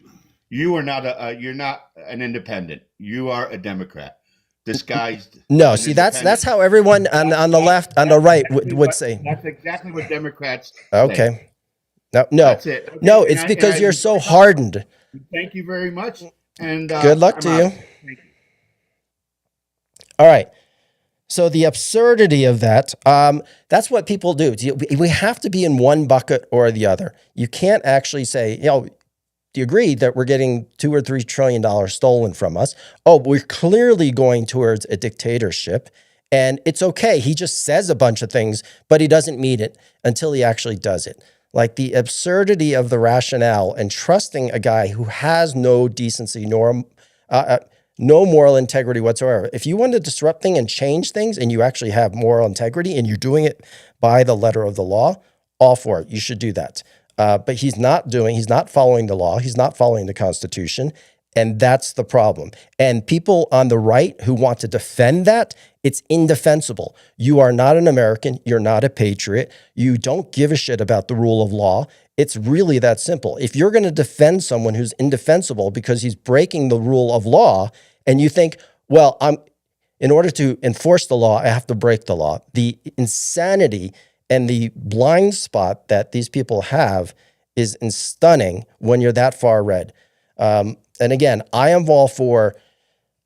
You are not you're not an independent. You are a Democrat disguised. No, an see, that's independent. how everyone on the left, on the right would say. That's exactly what Democrats say. Okay. No, That's it. Okay, no, and it's I- because and I- you're so hardened. Thank you very much. And Good luck I'm to out. you. Thank you. All right. So the absurdity of that, that's what people do. We have to be in one bucket or the other. You can't actually say, do you agree that we're getting $2 or $3 trillion stolen from us? Oh, we're clearly going towards a dictatorship. And it's okay. He just says a bunch of things, but he doesn't mean it until he actually does it. Like the absurdity of the rationale and trusting a guy who has no decency nor no moral integrity whatsoever. If you want to disrupt things and change things and you actually have moral integrity and you're doing it by the letter of the law, all for it. You should do that. But he's not following the law. He's not following the Constitution. And that's the problem. And people on the right who want to defend that, it's indefensible. You are not an American. You're not a patriot. You don't give a shit about the rule of law. It's really that simple. If you're going to defend someone who's indefensible because he's breaking the rule of law, and you think, well, in order to enforce the law, I have to break the law. The insanity and the blind spot that these people have is stunning when you're that far red. And again, I am all for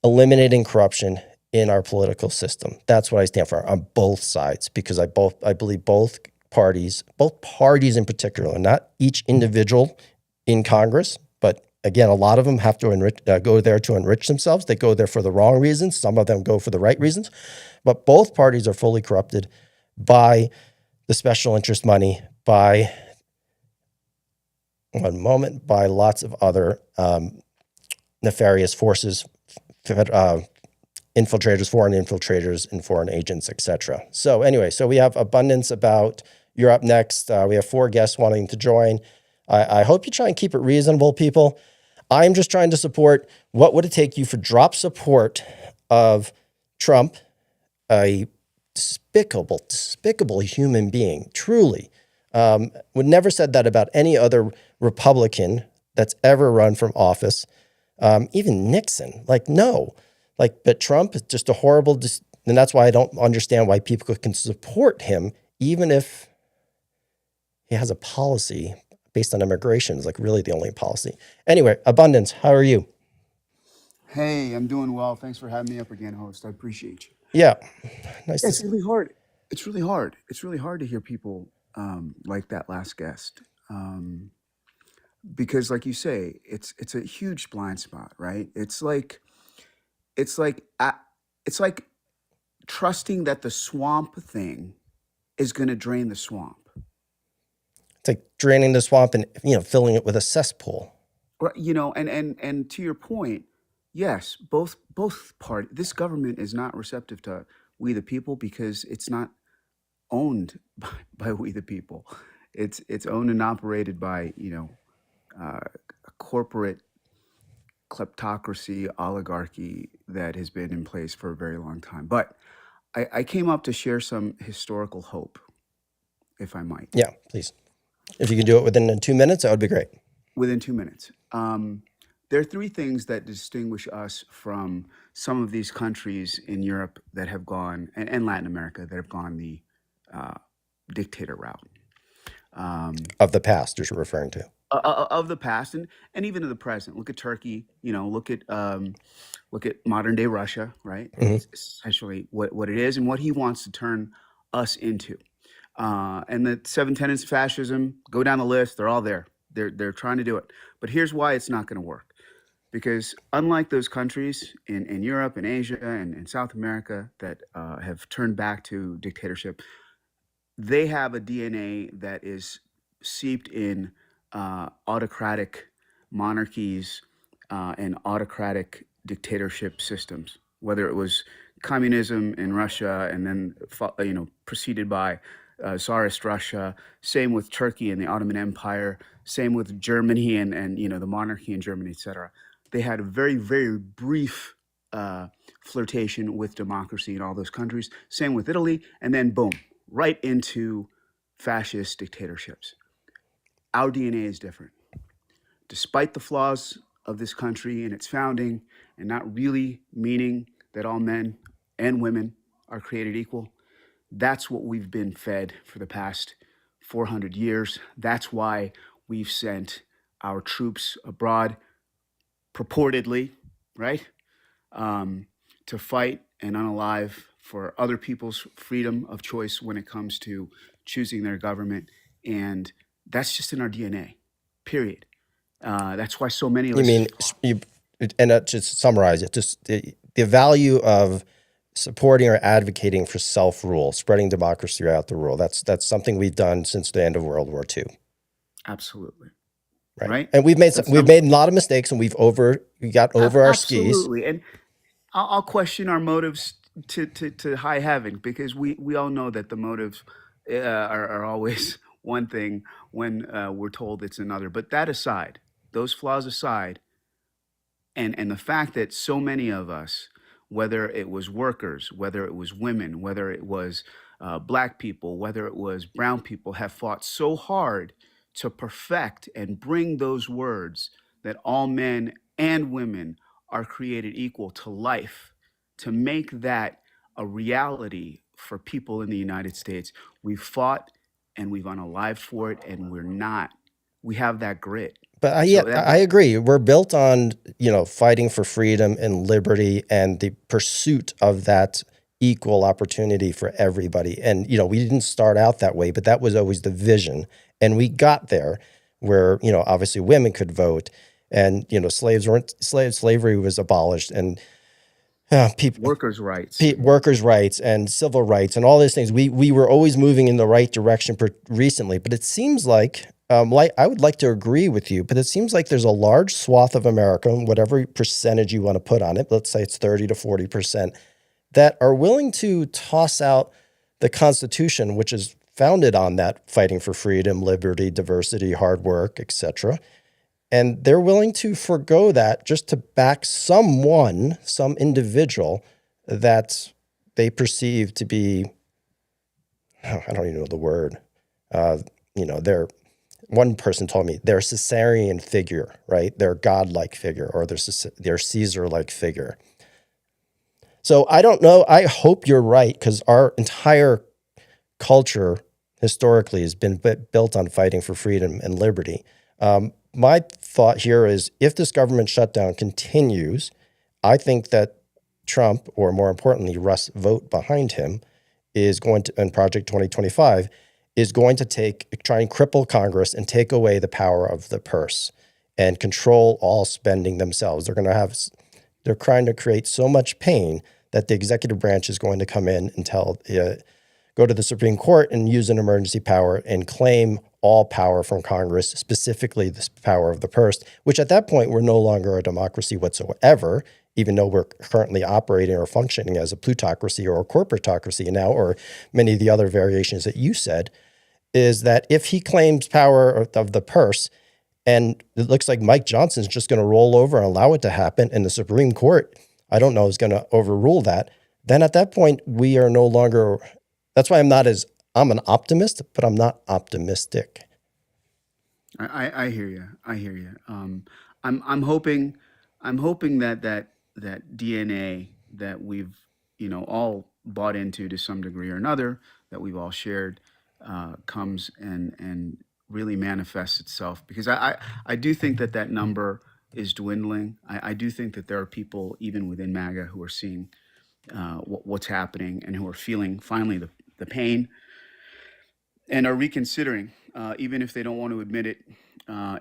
eliminating corruption in our political system. That's what I stand for on both sides, because I believe both parties in particular, not each individual in Congress, but again, a lot of them have to go there to enrich themselves. They go there for the wrong reasons. Some of them go for the right reasons, but both parties are fully corrupted by the special interest money, by lots of other nefarious forces, infiltrators, foreign infiltrators, and foreign agents, etc. So anyway, we have abundance about. You're up next. We have 4 guests wanting to join. I hope you try and keep it reasonable, people. I'm just trying to support. What would it take you for drop support of Trump, a despicable human being, truly. Would never said that about any other Republican that's ever run from office. Even Nixon, but Trump is just a horrible, and that's why I don't understand why people can support him, even if he has a policy based on immigration is really the only policy. Anyway, Abundance, how are you? Hey, I'm doing well. Thanks for having me up again, host. I appreciate you. Yeah, nice. It's really hard. It's really hard. It's really hard to hear people like that last guest, because, like you say, it's a huge blind spot, right? It's like trusting that the swamp thing is going to drain the swamp. It's like draining the swamp and filling it with a cesspool. Right, and to your point, yes, both parties. This government is not receptive to we the people because it's not owned by we the people. It's owned and operated by a corporate kleptocracy oligarchy that has been in place for a very long time. But I came up to share some historical hope, if I might. Yeah, please. If you can do it within 2 minutes, that would be great. Within 2 minutes. There are 3 things that distinguish us from some of these countries in Europe that have gone, and Latin America, that have gone the dictator route. Of the past, you're referring to. of the past and even of the present. Look at Turkey. Look at modern day Russia. Right. Mhm. It's essentially what it is and what he wants to turn us into. And the seven tenets of fascism, go down the list. They're all there. They're trying to do it. But here's why it's not going to work. Because unlike those countries in Europe and Asia and in South America that have turned back to dictatorship, they have a DNA that is seeped in autocratic monarchies and autocratic dictatorship systems, whether it was communism in Russia and then preceded by Tsarist Russia. Same with Turkey and the Ottoman Empire. Same with Germany and the monarchy in Germany, etc. They had a very, very brief flirtation with democracy in all those countries. Same with Italy, and then boom, right into fascist dictatorships. Our DNA is different. Despite the flaws of this country and its founding, and not really meaning that all men and women are created equal, that's what we've been fed for the past 400 years. That's why we've sent our troops abroad, purportedly, right, to fight and unalive for other people's freedom of choice when it comes to choosing their government. And that's just in our DNA, period. That's why so many of You us. mean just summarize it? Just the value of supporting or advocating for self-rule, spreading democracy throughout the world. That's something we've done since the end of World War II. Absolutely. Right. Right. And we've made That's we've made a lot of mistakes, and we got over our skis. Absolutely. And I'll question our motives to high heaven, because we all know that the motives are always one thing when we're told it's another. But that aside, those flaws aside, and the fact that so many of us, whether it was workers, whether it was women, whether it was black people, whether it was brown people, have fought so hard to perfect and bring those words that all men and women are created equal to life, to make that a reality for people in the United States. We've fought and we've unalived for it, and we have that grit. But I agree. We're built on, fighting for freedom and liberty and the pursuit of that equal opportunity for everybody. And, we didn't start out that way, but that was always the vision. And we got there where, obviously women could vote, and, slavery was abolished, and workers' rights. Workers' rights and civil rights and all these things. We were always moving in the right direction recently, but it seems like I would like to agree with you, but it seems like there's a large swath of America, whatever percentage you want to put on it, let's say it's 30 to 40%, that are willing to toss out the Constitution, which is founded on that fighting for freedom, liberty, diversity, hard work, etc. And they're willing to forego that just to back some individual that they perceive to be, I don't even know the word, they're, one person told me they're a Caesarian figure, right? They're a godlike figure, or they're Caesar-like figure. So I don't know. I hope you're right, because our entire culture historically has been built on fighting for freedom and liberty. My thought here is, if this government shutdown continues, I think that Trump, or more importantly, Russ Vote behind him, is going to, in Project 2025, is going to try and cripple Congress and take away the power of the purse and control all spending themselves. They're trying to create so much pain that the executive branch is going to come in and go to the Supreme Court and use an emergency power and claim all power from Congress, specifically the power of the purse, which at that point, we're no longer a democracy whatsoever, even though we're currently operating or functioning as a plutocracy or a corporatocracy now, or many of the other variations that you said, is that if he claims power of the purse, and it looks like Mike Johnson's just going to roll over and allow it to happen, and the Supreme Court, I don't know, is going to overrule that, then at that point, we are no longer, that's why I'm an optimist, but I'm not optimistic. I hear you. I hear you. I'm hoping that DNA that we've all bought into to some degree or another, that we've all shared, comes and really manifests itself, because I do think that that number is dwindling. I do think that there are people even within MAGA who are seeing what's happening and who are feeling finally the pain and are reconsidering, even if they don't want to admit it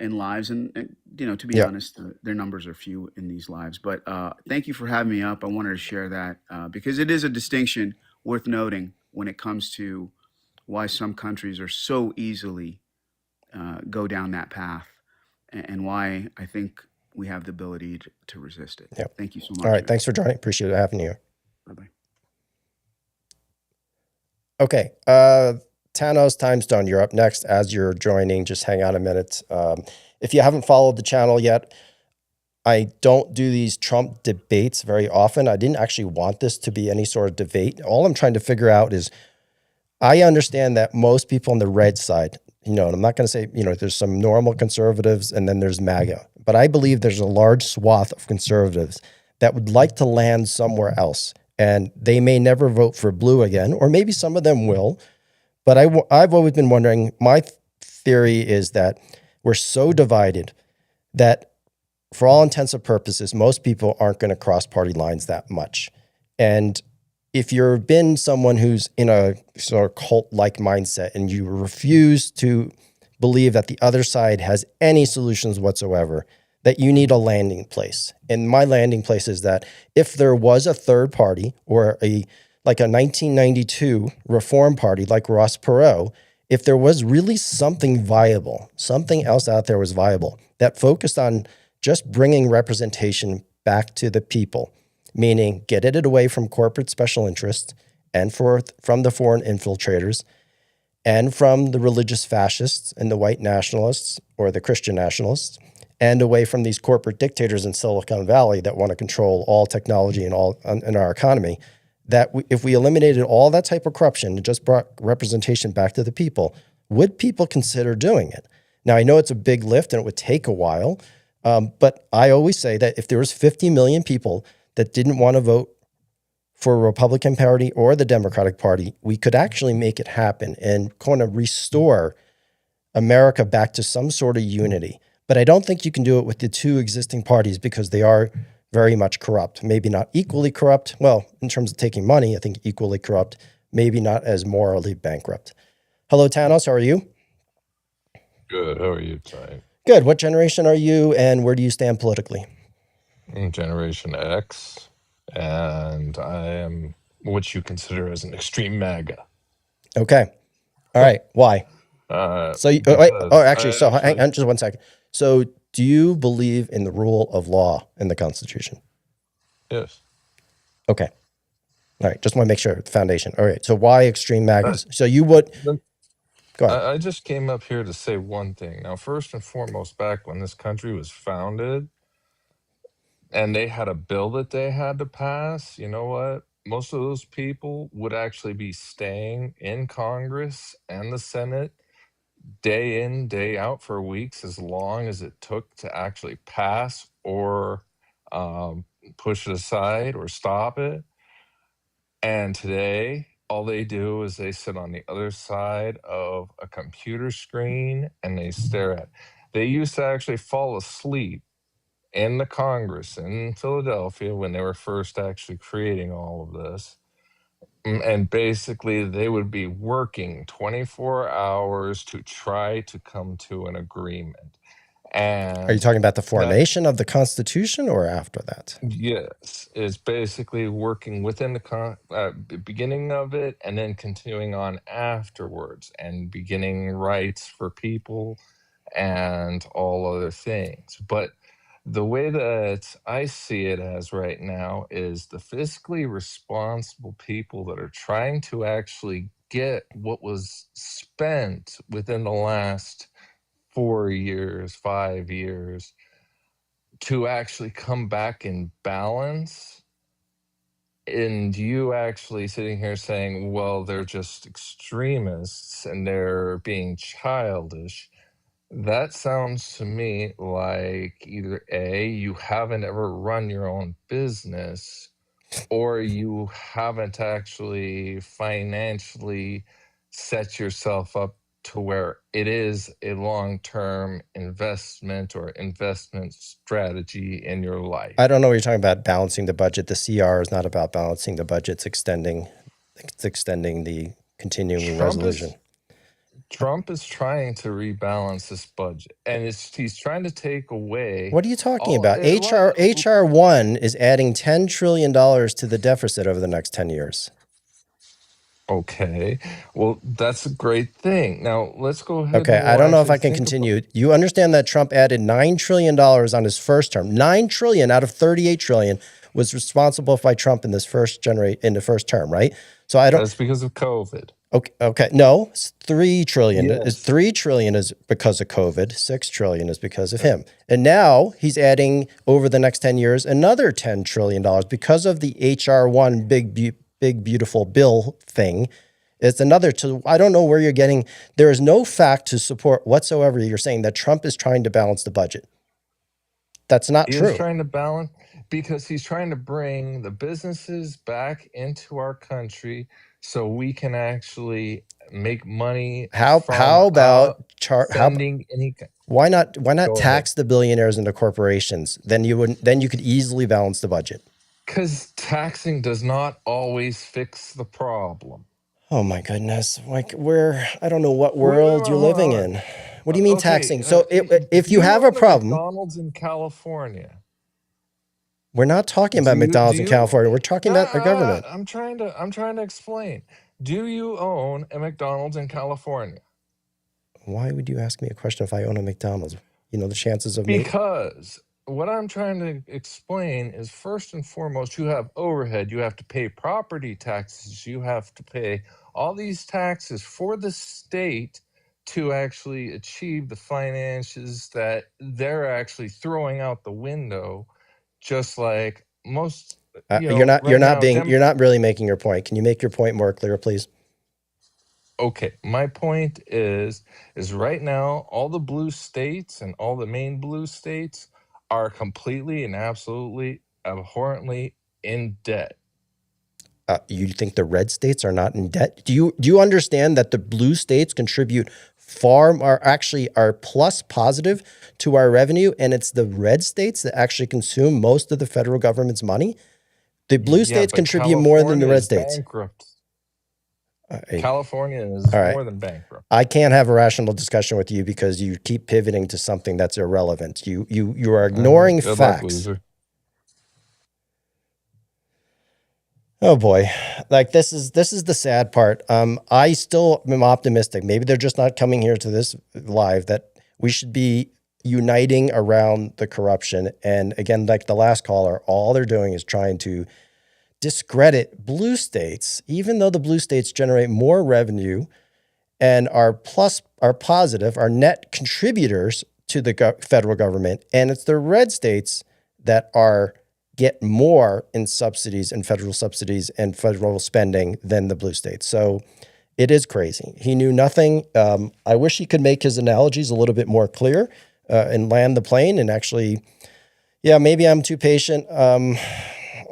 in lives. And to be Yeah. honest, their numbers are few in these lives. But thank you for having me up. I wanted to share that because it is a distinction worth noting when it comes to why some countries are so easily go down that path, and why I think we have the ability to resist it. Yep. Thank you so much. All right. Thanks for joining. Appreciate it having you. Bye-bye. Okay. Thanos Timestone, you're up next. As you're joining, just hang on a minute. If you haven't followed the channel yet, I don't do these Trump debates very often. I didn't actually want this to be any sort of debate. All I'm trying to figure out is, I understand that most people on the red side, and I'm not going to say, there's some normal conservatives and then there's MAGA, but I believe there's a large swath of conservatives that would like to land somewhere else. And they may never vote for blue again, or maybe some of them will. But I've always been wondering, my theory is that we're so divided that for all intents and purposes, most people aren't going to cross party lines that much. And if you've been someone who's in a sort of cult-like mindset and you refuse to believe that the other side has any solutions whatsoever, that you need a landing place. And my landing place is that if there was a third party or like a 1992 Reform Party like Ross Perot, if there was really something viable, something else out there was viable that focused on just bringing representation back to the people, meaning getting it away from corporate special interests and from the foreign infiltrators and from the religious fascists and the white nationalists or the Christian nationalists, and away from these corporate dictators in Silicon Valley that want to control all technology and all in our economy, that if we eliminated all that type of corruption and just brought representation back to the people, would people consider doing it? Now, I know it's a big lift and it would take a while, but I always say that if there was 50 million people that didn't want to vote for a Republican Party or the Democratic Party, we could actually make it happen and kind of restore America back to some sort of unity. But I don't think you can do it with the two existing parties because they are very much corrupt. Maybe not equally corrupt. Well, in terms of taking money, I think equally corrupt, maybe not as morally bankrupt. Hello, Thanos. How are you? Good. How are you tonight? Good. What generation are you and where do you stand politically? I'm Generation X, and I am what you consider as an extreme MAGA. Okay. All right. Why? So, hang on just 1 second. So, do you believe in the rule of law in the Constitution? Yes. Okay. All right. Just want to make sure the foundation. All right. So, why extreme MAGAs? So, you would go ahead. I just came up here to say one thing. Now, first and foremost, back when this country was founded and they had a bill that they had to pass, you know what? Most of those people would actually be staying in Congress and the Senate day in, day out for weeks, as long as it took to actually pass or push it aside or stop it. And today, all they do is they sit on the other side of a computer screen and they stare at. They used to actually fall asleep in the Congress in Philadelphia when they were first actually creating all of this. And basically, they would be working 24 hours to try to come to an agreement. And Are you talking about the formation of the Constitution or after that? yes, it's basically working within the beginning of it and then continuing on afterwards and beginning rights for people and all other things. But the way that I see it as right now is the fiscally responsible people that are trying to actually get what was spent within the last 4 years, 5 years, to actually come back in balance. And you actually sitting here saying, well, they're just extremists and they're being childish. That sounds to me like either A, you haven't ever run your own business, or you haven't actually financially set yourself up to where it is a long-term investment or investment strategy in your life. I don't know what you're talking about balancing the budget. The CR is not about balancing the budget. It's extending the continuing Trump resolution. is Trump is trying to rebalance this budget, and he's trying to take away What are you talking all about? HR 1 is adding $10 trillion to the deficit over the next 10 years. Okay, well, that's a great thing. Now let's go ahead. Okay, and I don't know if actually I can think about- continue. You understand that Trump added $9 trillion on his first term. $9 trillion out of $38 trillion was responsible by Trump in this first term, right? So I don't. That's because of COVID. Okay, no, it's $3 trillion. Yes. $3 trillion is because of COVID. $6 trillion is because of him. And now he's adding over the next 10 years another $10 trillion because of the HR 1 big beautiful bill thing. It's another. I don't know where you're getting. There is no fact to support whatsoever. You're saying that Trump is trying to balance the budget. That's not He true. is trying to balance because he's trying to bring the businesses back into our country so we can actually make money. How about sending any? why not Go tax the billionaires and the corporations? Then you could easily balance the budget. Because taxing does not always fix the problem. Oh my goodness! Like I don't know what world you're living in. What do you mean Okay, taxing? So if you do have a own problem, McDonald's in California. we're not talking about McDonald's in California. We're talking about the government. I'm trying to explain. Do you own a McDonald's in California? Why would you ask me a question if I own a McDonald's? You know the chances of me. Because what I'm trying to explain is first and foremost, you have overhead, you have to pay property taxes, you have to pay all these taxes for the state to actually achieve the finances that they're actually throwing out the window, just like most. You're not really making your point. Can you make your point more clear, please? Okay, my point is right now all the blue states and all the main blue states are completely and absolutely abhorrently in debt. You think the red states are not in debt? Do you understand that the blue states contribute are plus positive to our revenue, and it's the red states that actually consume most of the federal government's money? The blue states but contribute more than the California red is states. bankrupt. California is All right. more than bankrupt. I can't have a rational discussion with you because you keep pivoting to something that's irrelevant. You are ignoring Good luck, facts. loser. Oh boy. Like this is the sad part. I still am optimistic. Maybe they're just not coming here to this live, that we should be uniting around the corruption. And again, like the last caller, all they're doing is trying to discredit blue states, even though the blue states generate more revenue and are positive, are net contributors to the federal government. And it's the red states that get more in subsidies and federal spending than the blue states. So it is crazy. He knew nothing. I wish he could make his analogies a little bit more clear and land the plane and actually, maybe I'm too patient.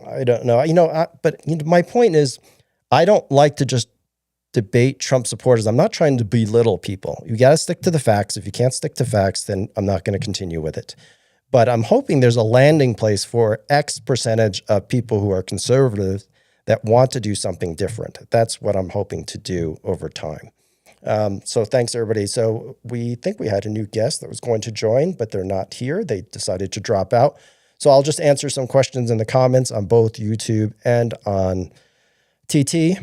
I don't know, but my point is, I don't like to just debate Trump supporters. I'm not trying to belittle people. You got to stick to the facts. If you can't stick to facts, then I'm not going to continue with it. But I'm hoping there's a landing place for X percentage of people who are conservative that want to do something different. That's what I'm hoping to do over time. So thanks, everybody. So we think we had a new guest that was going to join, but they're not here. They decided to drop out. So I'll just answer some questions in the comments on both YouTube and on TT.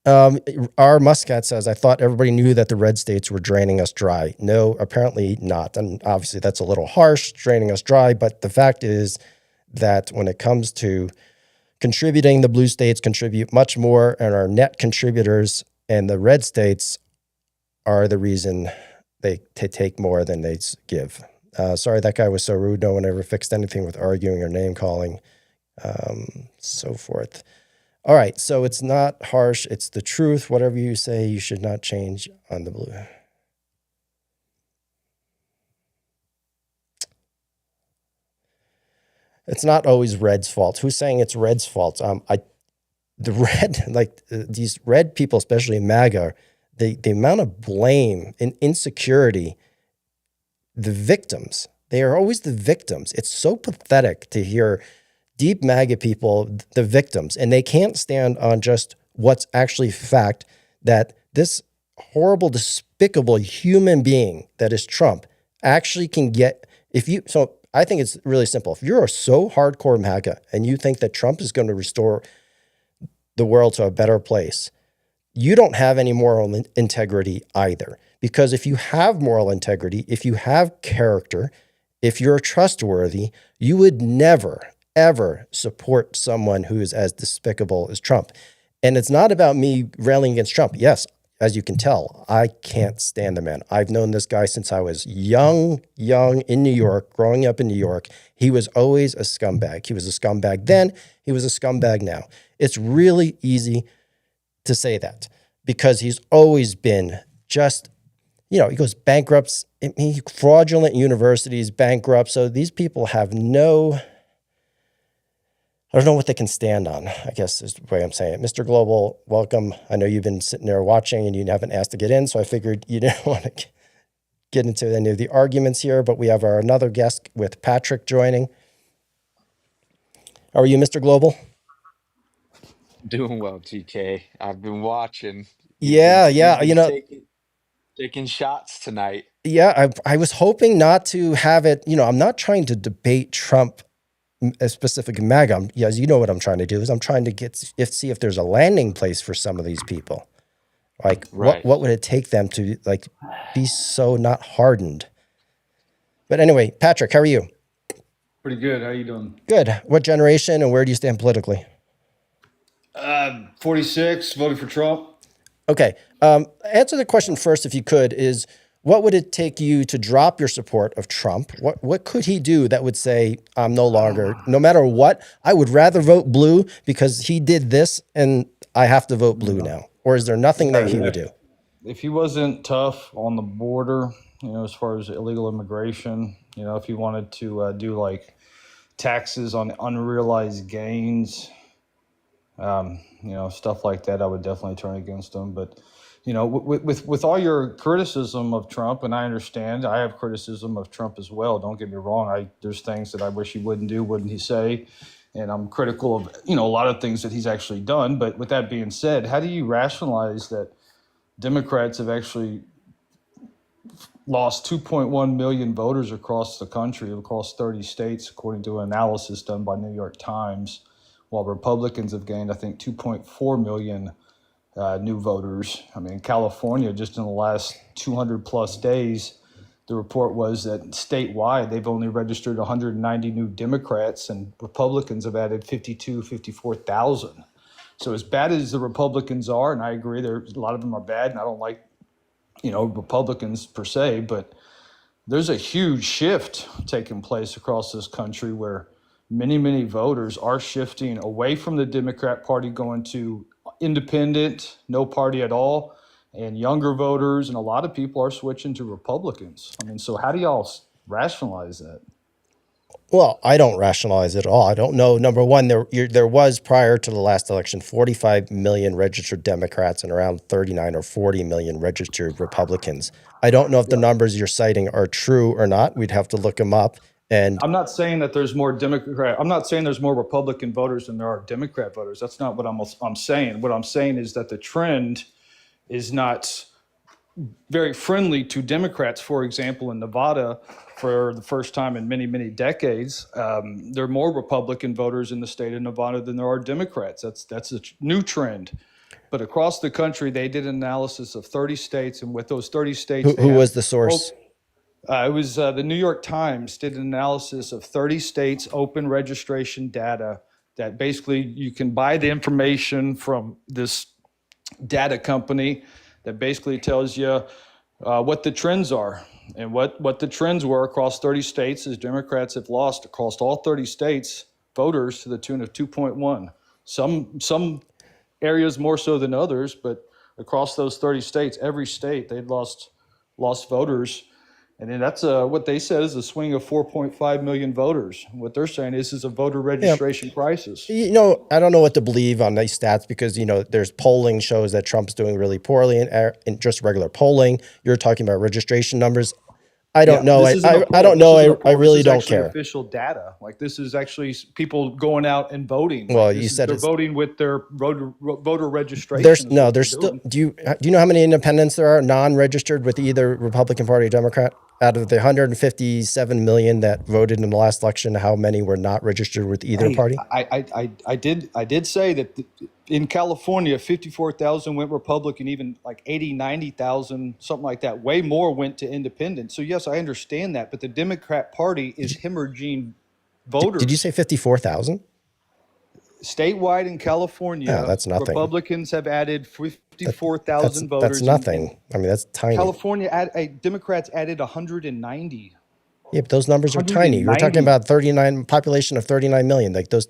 R. Muscat says, I thought everybody knew that the red states were draining us dry. No, apparently not. And obviously that's a little harsh, draining us dry. But the fact is that when it comes to contributing, the blue states contribute much more and are net contributors, and the red states are the reason they take more than they give. Sorry, that guy was so rude. No one ever fixed anything with arguing or name calling, so forth. All right, so it's not harsh. It's the truth. Whatever you say, you should not change on the blue. It's not always red's fault. Who's saying it's red's fault? These red people, especially MAGA, the amount of blame and insecurity, the victims, they are always the victims. It's so pathetic to hear deep MAGA people, the victims, and they can't stand on just what's actually fact, that this horrible, despicable human being that is Trump actually can get, so I think it's really simple. If you're so hardcore MAGA and you think that Trump is going to restore the world to a better place, you don't have any moral integrity either. Because if you have moral integrity, if you have character, if you're trustworthy, you would never, ever support someone who is as despicable as Trump. And it's not about me railing against Trump. Yes, as you can tell, I can't stand the man. I've known this guy since I was young in New York, growing up in New York. He was always a scumbag. He was a scumbag then. He was a scumbag now. It's really easy to say that because he's always been just, he goes bankrupt, fraudulent universities, bankrupt. So these people have I don't know what they can stand on, I guess is the way I'm saying it. Mr. Global, welcome. I know you've been sitting there watching and you haven't asked to get in, so I figured you didn't want to get into any of the arguments here, but we have another guest with Patrick joining. How are you, Mr. Global? Doing well, TK. I've been watching. Yeah. You've been taking shots tonight. Yeah, I was hoping not to have it, I'm not trying to debate Trump, a specific MAGA. As you know what I'm trying to do is I'm trying to see if there's a landing place for some of these people. Like Right. what would it take them to be so not hardened? But anyway, Patrick, how are you? Pretty good. How you doing? Good. What generation and where do you stand politically? 46, voted for Trump. Okay. Answer the question first, if you could, is what would it take you to drop your support of Trump? What could he do that would say, I'm no longer, no matter what, I would rather vote blue because he did this and I have to vote blue now? Or is there nothing that he would do? If he wasn't tough on the border, as far as illegal immigration, if he wanted to do like taxes on unrealized gains, stuff like that, I would definitely turn against him. But with all your criticism of Trump, and I understand, I have criticism of Trump as well. Don't get me wrong. There's things that I wish he wouldn't do, wouldn't he say? And I'm critical of, a lot of things that he's actually done. But with that being said, how do you rationalize that Democrats have actually lost 2.1 million voters across the country, across 30 states, according to an analysis done by New York Times, while Republicans have gained, I think, 2.4 million new voters. I mean, California, just in the last 200 plus days, the report was that statewide, they've only registered 190 new Democrats and Republicans have added 54,000. So as bad as the Republicans are, and I agree, a lot of them are bad, and I don't like, Republicans per se, but there's a huge shift taking place across this country where many, many voters are shifting away from the Democrat Party, going to independent, no party at all, and younger voters, and a lot of people are switching to Republicans. I mean, so how do y'all rationalize that? Well, I don't rationalize it at all. I don't know. Number one, there was, prior to the last election, 45 million registered Democrats and around 39 or 40 million registered Republicans. I don't know if the numbers you're citing are true or not. We'd have to look them up. And I'm not saying that there's more I'm not saying there's more Republican voters than there are Democrat voters. That's not what I'm saying. What I'm saying is that the trend is not very friendly to Democrats. For example, in Nevada, for the first time in many, many decades, there are more Republican voters in the state of Nevada than there are Democrats. That's a new trend. But across the country, they did an analysis of 30 states, and with those 30 states, who was the source? It was the New York Times did an analysis of 30 states' open registration data that basically you can buy the information from this data company that basically tells you what the trends are. And what the trends were across 30 states is Democrats have lost across all 30 states voters to the tune of 2.1. Some areas more so than others, but across those 30 states, every state they'd lost voters. And then that's what they said is a swing of 4.5 million voters. What they're saying is a voter registration crisis. I don't know what to believe on these stats because, there's polling shows that Trump's doing really poorly in just regular polling. You're talking about registration numbers. I don't know. I don't know. I really don't care. Official data. Like this is actually people going out and voting. Well, Like, you said they're it's voting with their voter registration. there's still. Do you know how many independents there are non-registered with either Republican Party or Democrat? Out of the 157 million that voted in the last election, how many were not registered with either party? I did say that in California, 54,000 went Republican, even like 80, 90,000, something like that. Way more went to independent. So yes, I understand that, but the Democrat Party is hemorrhaging voters. Did you say 54,000? Statewide in California, Yeah, that's nothing. Republicans have added 54,000 voters. That's nothing. I mean, that's tiny. California, Democrats added 190. Yeah, but those numbers are tiny. We're talking about population of 39 million. Like those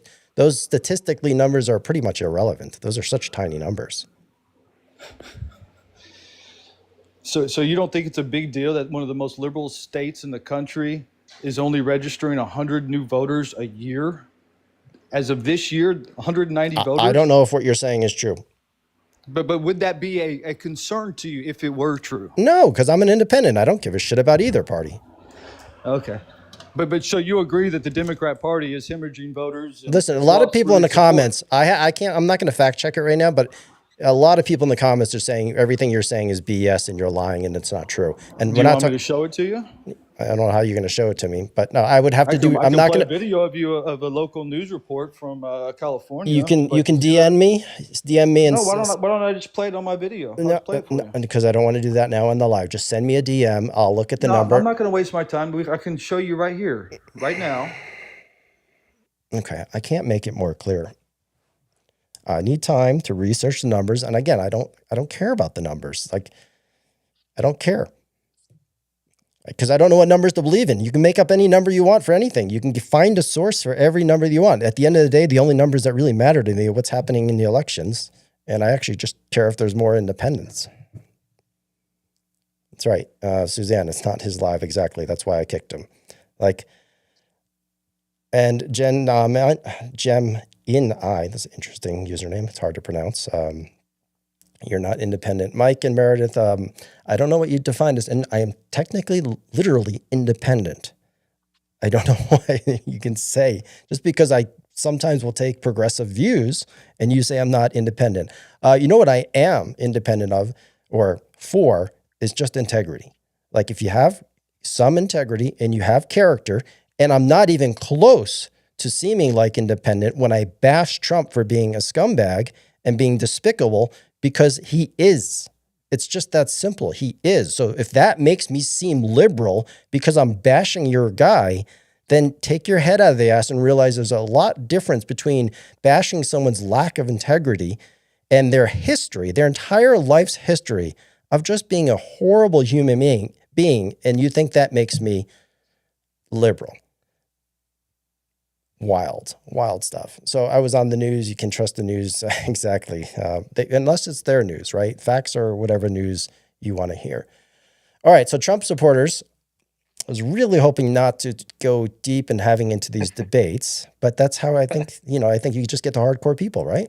statistically numbers are pretty much irrelevant. Those are such tiny numbers. So you don't think it's a big deal that one of the most liberal states in the country is only registering 100 new voters a year? As of this year, 190 voters? I don't know if what you're saying is true. But would that be a concern to you if it were true? No, because I'm an independent. I don't give a shit about either party. Okay. But so you agree that the Democrat Party is hemorrhaging voters? Listen, a lot of people in the comments, I'm not going to fact check it right now, but a lot of people in the comments are saying everything you're saying is BS and you're lying and it's not true. And Do you want me to show it to you? I don't know how you're going to show it to me, but no, I would have to do. I'm not going to play a video of you of a local news report from California. You can DM me, and no. Why don't I just play it on my video? No, because I don't want to do that now on the live. Just send me a DM. I'll look at the number. I'm not going to waste my time. I can show you right here, right now. Okay, I can't make it more clear. I need time to research the numbers, and again, I don't care about the numbers. Like, I don't care. Because I don't know what numbers to believe in. You can make up any number you want for anything. You can find a source for every number that you want. At the end of the day, the only numbers that really matter to me are what's happening in the elections. And I actually just care if there's more independents. That's right. Suzanne, it's not his live exactly. That's why I kicked him. And Gem in I, that's an interesting username. It's hard to pronounce. You're not independent. Mike and Meredith, I don't know what you defined as, and I am technically, literally independent. I don't know why you can say, just because I sometimes will take progressive views and you say I'm not independent. You know what I am independent of or for is just integrity. Like if you have some integrity and you have character, and I'm not even close to seeming like independent when I bash Trump for being a scumbag and being despicable, because he is. It's just that simple. He is. So if that makes me seem liberal because I'm bashing your guy, then take your head out of the ass and realize there's a lot difference between bashing someone's lack of integrity and their history, their entire life's history of just being a horrible human being, and you think that makes me liberal. Wild stuff. So I was on the news. You can trust the news. Exactly. Unless it's their news, right? Facts or whatever news you want to hear. All right. So Trump supporters, I was really hoping not to go deep and having into these debates, but that's how I think, I think you just get the hardcore people, right?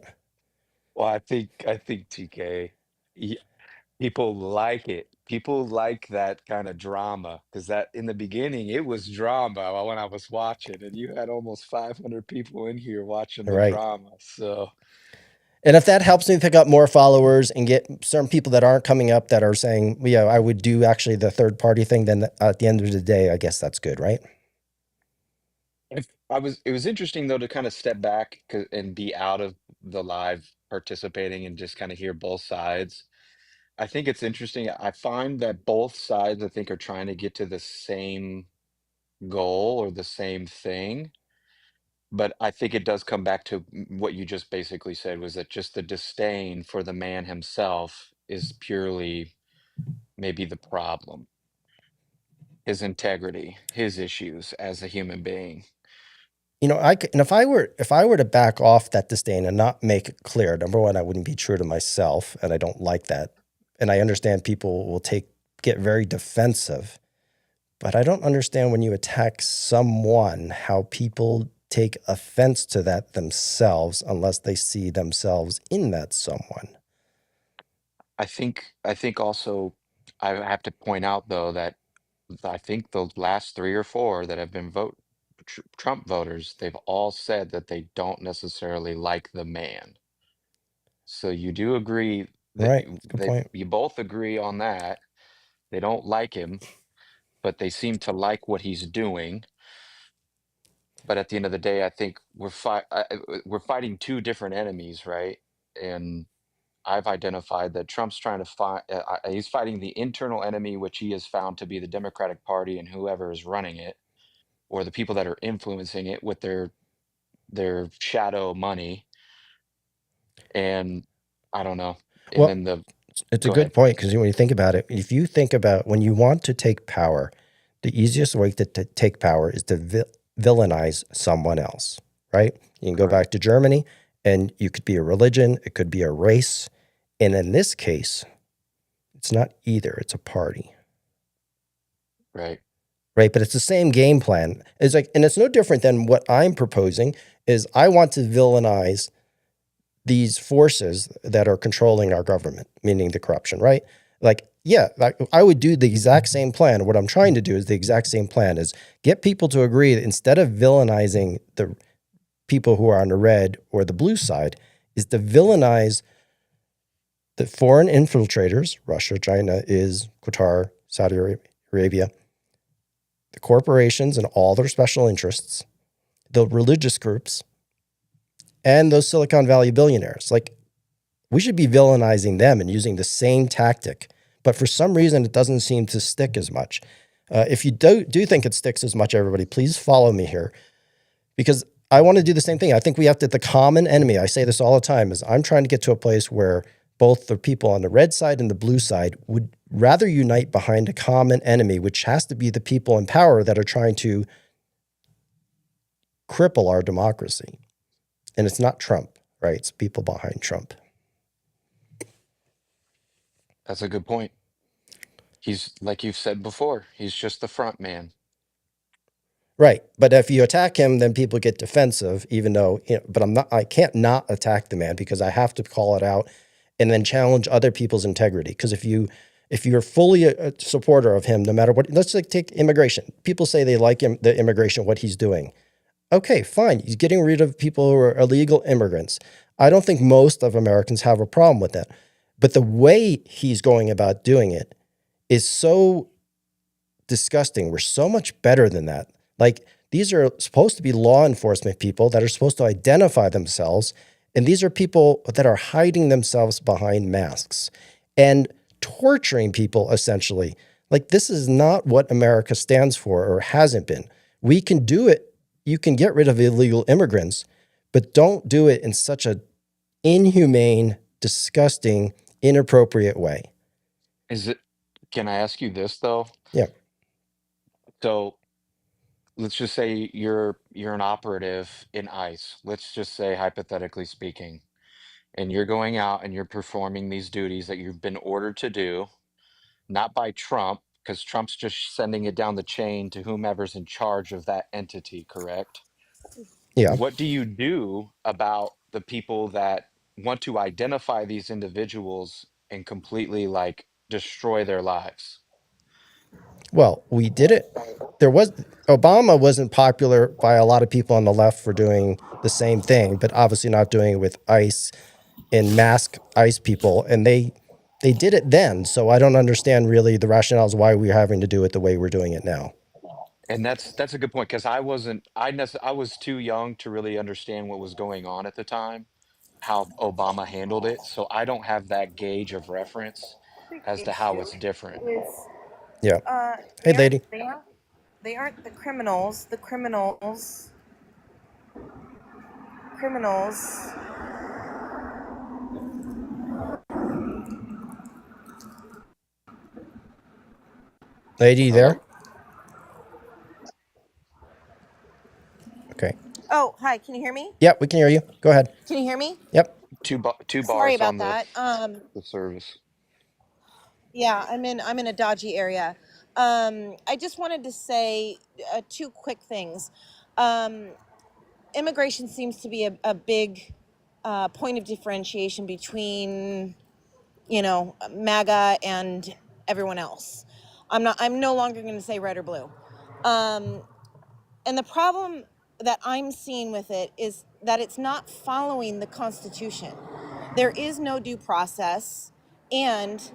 Well, I think TK, people like it. People like that kind of drama because that in the beginning it was drama when I was watching, and you had almost 500 people in here watching the Right. drama. So, And if that helps me pick up more followers and get some people that aren't coming up that are saying, yeah, I would do actually the third party thing, then at the end of the day, I guess that's good, right? it was interesting though to kind of step back and be out of the live participating and just kind of hear both sides. I think it's interesting. I find that both sides, I think, are trying to get to the same goal or the same thing. But I think it does come back to what you just basically said, was that just the disdain for the man himself is purely maybe the problem. His integrity, his issues as a human being. And if I were to back off that disdain and not make it clear, number one, I wouldn't be true to myself, and I don't like that. And I understand people will get very defensive But I don't understand when you attack someone how people take offense to that themselves unless they see themselves in that someone. I think also I have to point out though that I think the last 3 or 4 that have been Trump voters, they've all said that they don't necessarily like the man. So you do agree that Right. Good point. you both agree on that. They don't like him, but they seem to like what he's doing. But at the end of the day, I think we're fighting 2 different enemies, right? And I've identified that Trump's trying to fight. He's fighting the internal enemy, which he has found to be the Democratic Party and whoever is running it, or the people that are influencing it with their shadow money. And I don't know. And Well, then the it's a go good ahead. point because when you think about it, if you think about when you want to take power, the easiest way to take power is to villainize someone else, right? You can go back Correct. to Germany and you could be a religion, it could be a race. And in this case, it's not either, it's a party, Right. right? But it's the same game plan. It's like, and it's no different than what I'm proposing is I want to villainize these forces that are controlling our government, meaning the corruption, right? Like, yeah, like I would do the exact same plan. What I'm trying to do is the exact same plan is get people to agree that instead of villainizing the people who are on the red or the blue side, is to villainize the foreign infiltrators, Russia, China, Qatar, Saudi Arabia, the corporations and all their special interests, the religious groups, and those Silicon Valley billionaires. Like, we should be villainizing them and using the same tactic. But for some reason, it doesn't seem to stick as much. If you do think it sticks as much, everybody, please follow me here because I want to do the same thing. I think we have to, the common enemy, I say this all the time, is I'm trying to get to a place where both the people on the red side and the blue side would rather unite behind a common enemy, which has to be the people in power that are trying to cripple our democracy. And it's not Trump, right? It's people behind Trump. That's a good point. He's like you've said before, he's just the front man. Right. But if you attack him, then people get defensive, even though, but I can't not attack the man because I have to call it out and then challenge other people's integrity. Because if you're fully a supporter of him, no matter what, let's like take immigration. People say they like him, the immigration, what he's doing. Okay, fine. He's getting rid of people who are illegal immigrants. I don't think most of Americans have a problem with that. But the way he's going about doing it is so disgusting. We're so much better than that. Like, these are supposed to be law enforcement people that are supposed to identify themselves. And these are people that are hiding themselves behind masks and torturing people, essentially. Like, this is not what America stands for or hasn't been. We can do it. You can get rid of illegal immigrants, but don't do it in such an inhumane, disgusting, inappropriate way. Can I ask you this though? Yeah. So let's just say you're an operative in ICE. Let's just say hypothetically speaking, and you're going out and you're performing these duties that you've been ordered to do, not by Trump, because Trump's just sending it down the chain to whomever's in charge of that entity, correct? Yeah. What do you do about the people that want to identify these individuals and completely like destroy their lives? Well, we did it. Obama wasn't popular by a lot of people on the left for doing the same thing, but obviously not doing it with ICE and mask ICE people. And they did it then. So I don't understand really the rationales why we're having to do it the way we're doing it now. And that's a good point because I was too young to really understand what was going on at the time, how Obama handled it. So I don't have that gauge of reference as to how it's different. Yeah. Hey, lady. They aren't the criminals. The criminals. Lady, you there? Okay. Oh, hi. Can you hear me? Yep, we can hear you. Go ahead. Can you hear me? Yep. Two Sorry bars on about that. the service. Yeah, I'm in a dodgy area. I just wanted to say two quick things. Immigration seems to be a big point of differentiation between, MAGA and everyone else. I'm no longer going to say red or blue. And the problem that I'm seeing with it is that it's not following the Constitution. There is no due process, and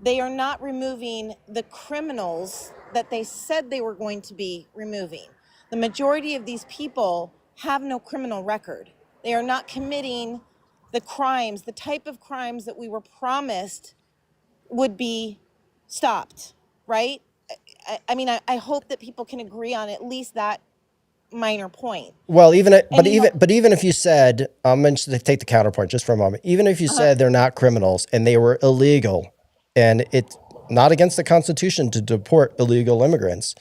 they are not removing the criminals that they said they were going to be removing. The majority of these people have no criminal record. They are not committing the crimes, the type of crimes that we were promised would be stopped, right? I hope that people can agree on at least that minor point. Well, And but even if you said, I'm going to take the counterpoint just for a moment. Even if you said they're not criminals and they were illegal, and it's not against the Constitution to deport illegal immigrants,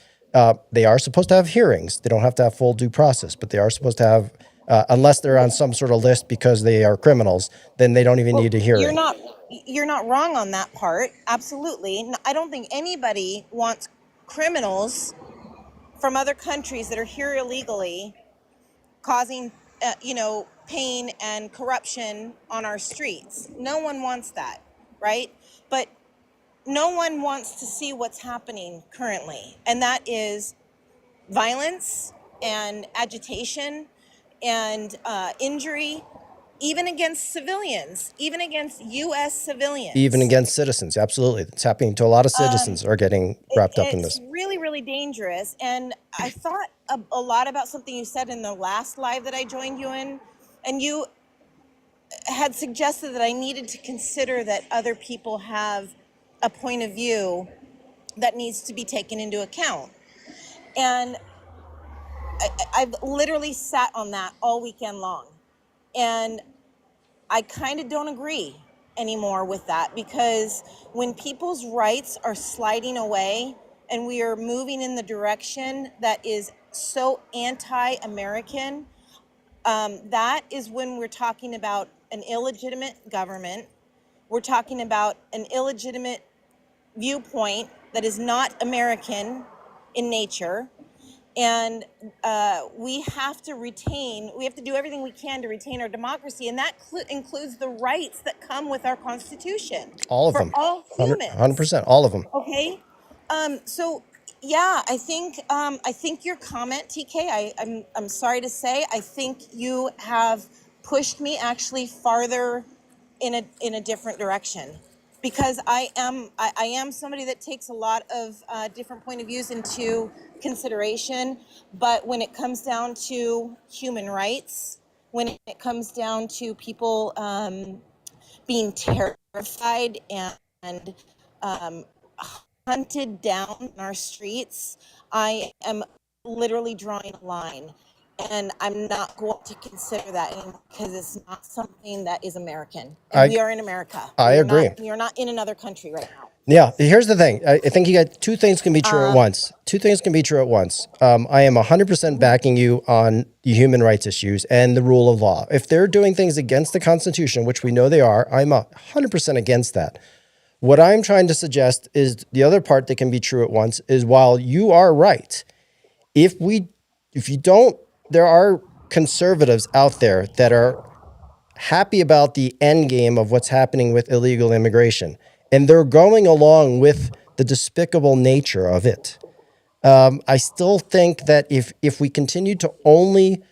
they are supposed to have hearings. They don't have to have full due process, but they are supposed to have, unless they're on some sort of list because they are criminals, then they don't even need a you're hearing. not wrong on that part. Absolutely. I don't think anybody wants criminals from other countries that are here illegally causing pain and corruption on our streets. No one wants that, right? But no one wants to see what's happening currently, and that is violence and agitation and injury, even against civilians, even against U.S. civilians. Even against citizens, absolutely. It's happening to a lot of citizens are getting wrapped up in It's this. really, really dangerous. And I thought a lot about something you said in the last live that I joined you in, and you had suggested that I needed to consider that other people have a point of view that needs to be taken into account. And I've literally sat on that all weekend long. And I kind of don't agree anymore with that, because when people's rights are sliding away and we are moving in the direction that is so anti-American, that is when we're talking about an illegitimate government. We're talking about an illegitimate viewpoint that is not American in nature. And we have to do everything we can to retain our democracy. And that includes the rights that come with our Constitution. All of for them. all humans. 100%, all of them. Okay. So yeah, I think your comment, TK, I'm sorry to say, I think you have pushed me actually farther in a different direction, because I am somebody that takes a lot of different point of views into consideration. But when it comes down to human rights, when it comes down to people being terrified and hunted down in our streets, I am literally drawing a line. And I'm not going to consider that anymore, because it's not something that is American. And we are in America. I agree. You're not in another country right now. Yeah, here's the thing. I think you got two things can be true at once. Two things can be true at once. I am 100% backing you on the human rights issues and the rule of law. If they're doing things against the Constitution, which we know they are, I'm 100% against that. What I'm trying to suggest is the other part that can be true at once is, while you are right, if you don't, there are conservatives out there that are happy about the end game of what's happening with illegal immigration, and they're going along with the despicable nature of it. I still think that if we continue to only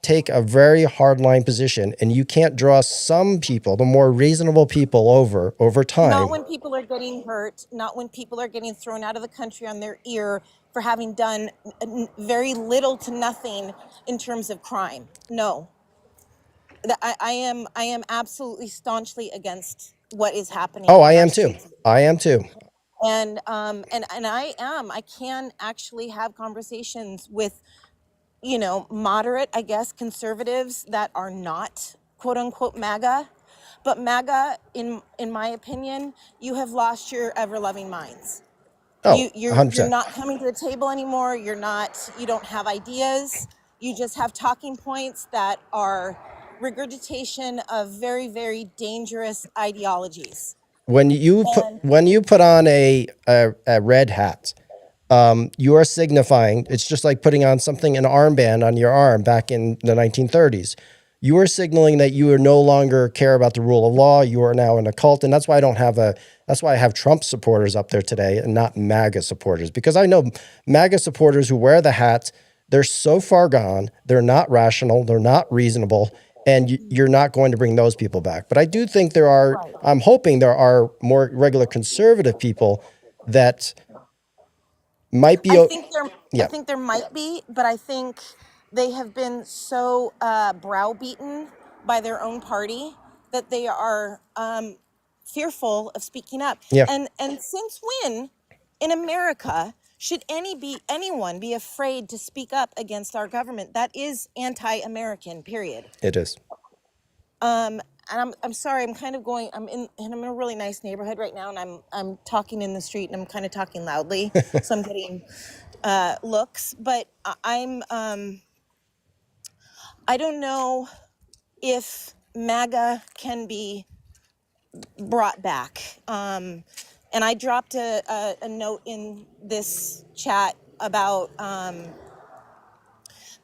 take a very hardline position, and you can't draw some people, the more reasonable people, over time. Not when people are getting hurt, not when people are getting thrown out of the country on their ear for having done very little to nothing in terms of crime. No. I am absolutely staunchly against what is happening. Oh, I am too. I am too. And I can actually have conversations with, moderate, I guess, conservatives that are not quote unquote MAGA. But MAGA, in my opinion, you have lost your ever-loving minds. Oh, You're 100%. not coming to the table anymore. You don't have ideas. You just have talking points that are regurgitation of very, very dangerous ideologies. When you put on a red hat, You are signifying, it's just like putting on something, an armband on your arm back in the 1930s. You are signaling that you are no longer care about the rule of law. You are now in a cult. And that's why that's why I have Trump supporters up there today and not MAGA supporters, because I know MAGA supporters who wear the hat, they're so far gone. They're not rational. They're not reasonable. And you're not going to bring those people back. But I do think I'm hoping there are more regular conservative people that might be. I think there, Yeah. I think there might be, but I think they have been so browbeaten by their own party that they are fearful of speaking up. Yeah. And since when, in America, should anyone be afraid to speak up against our government? That is anti-American. Period. It is. And I'm sorry, I'm in a really nice neighborhood right now, and I'm talking in the street, and I'm kind of talking loudly, so I'm getting looks. But I don't know if MAGA can be brought back. And I dropped a note in this chat about the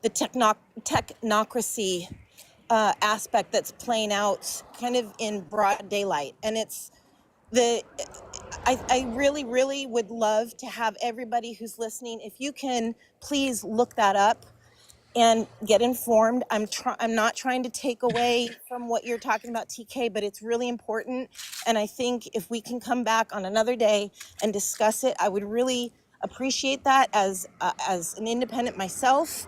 technocracy aspect that's playing out kind of in broad daylight. And I really, really would love to have everybody who's listening, if you can please look that up and get informed. I'm not trying to take away from what you're talking about, TK, but it's really important. And I think if we can come back on another day and discuss it, I would really appreciate that as an independent myself,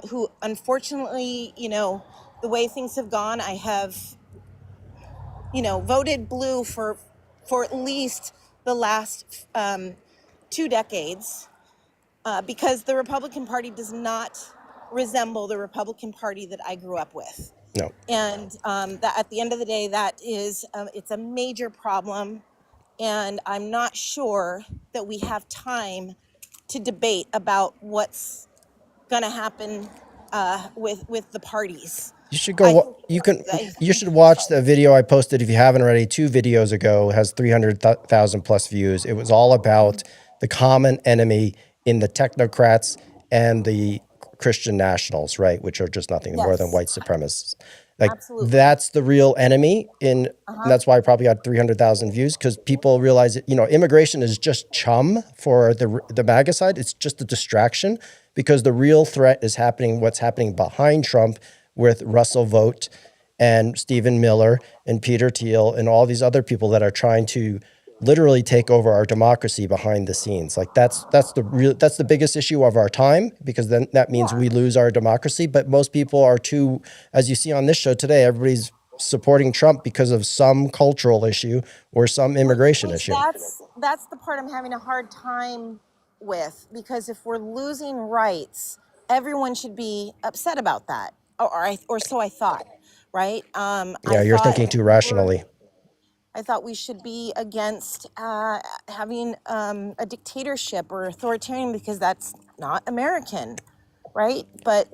who unfortunately, the way things have gone, I have, voted blue for at least the last 2 decades, because the Republican Party does not resemble the Republican Party that I grew up with. No. And that at the end of the day, that is, it's a major problem. And I'm not sure that we have time to debate about what's going to happen with the parties. You should go. You should watch the video I posted if you haven't already. 2 videos ago, it has 300,000 plus views. It was all about the common enemy in the technocrats and the Christian nationals, right? Which are just nothing more than white supremacists. Like Absolutely. that's the real enemy, and that's why I probably got 300,000 views, because people realize that immigration is just chum for the MAGA side. It's just a distraction, because the real threat is what's happening behind Trump with Russell Vogt and Stephen Miller and Peter Thiel and all these other people that are trying to literally take over our democracy behind the scenes. Like that's the biggest issue of our time, because then that means we lose our democracy. But most people are too, as you see on this show today, everybody's supporting Trump because of some cultural issue or some immigration issue. That's the part I'm having a hard time with, because if we're losing rights, everyone should be upset about that, or so I thought, right? Yeah, you're thinking too rationally. I thought we should be against having a dictatorship or authoritarian, because that's not American, right? But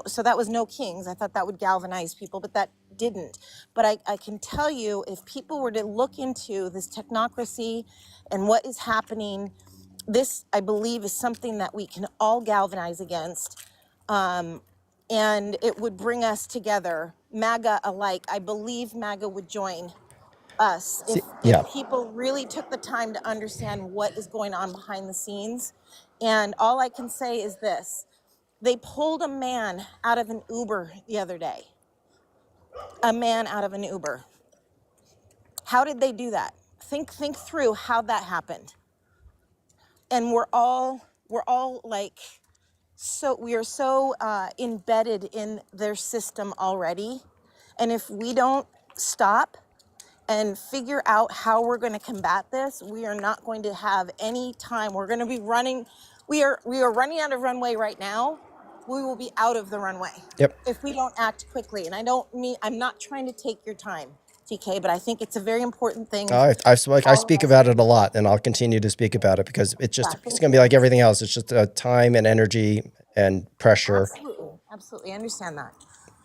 so that was no kings. I thought that would galvanize people, but that didn't. But I can tell you, if people were to look into this technocracy and what is happening, this, I believe, is something that we can all galvanize against. And it would bring us together, MAGA alike. I believe MAGA would join us if people really took the time to understand what is going on behind the scenes. And all I can say is this: they pulled a man out of an Uber the other day. A man out of an Uber. How did they do that? Think through how that happened. And we're all like, we are so embedded in their system already. And if we don't stop and figure out how we're going to combat this, we are not going to have any time. We're going to be running. We are running out of runway right now. We will be out of the runway. Yep. If we don't act quickly. And I'm not trying to take your time, TK, but I think it's a very important thing. I speak about it a lot, and I'll continue to speak about it, because it's going to be like everything else. It's just time and energy and pressure. Absolutely. I understand that.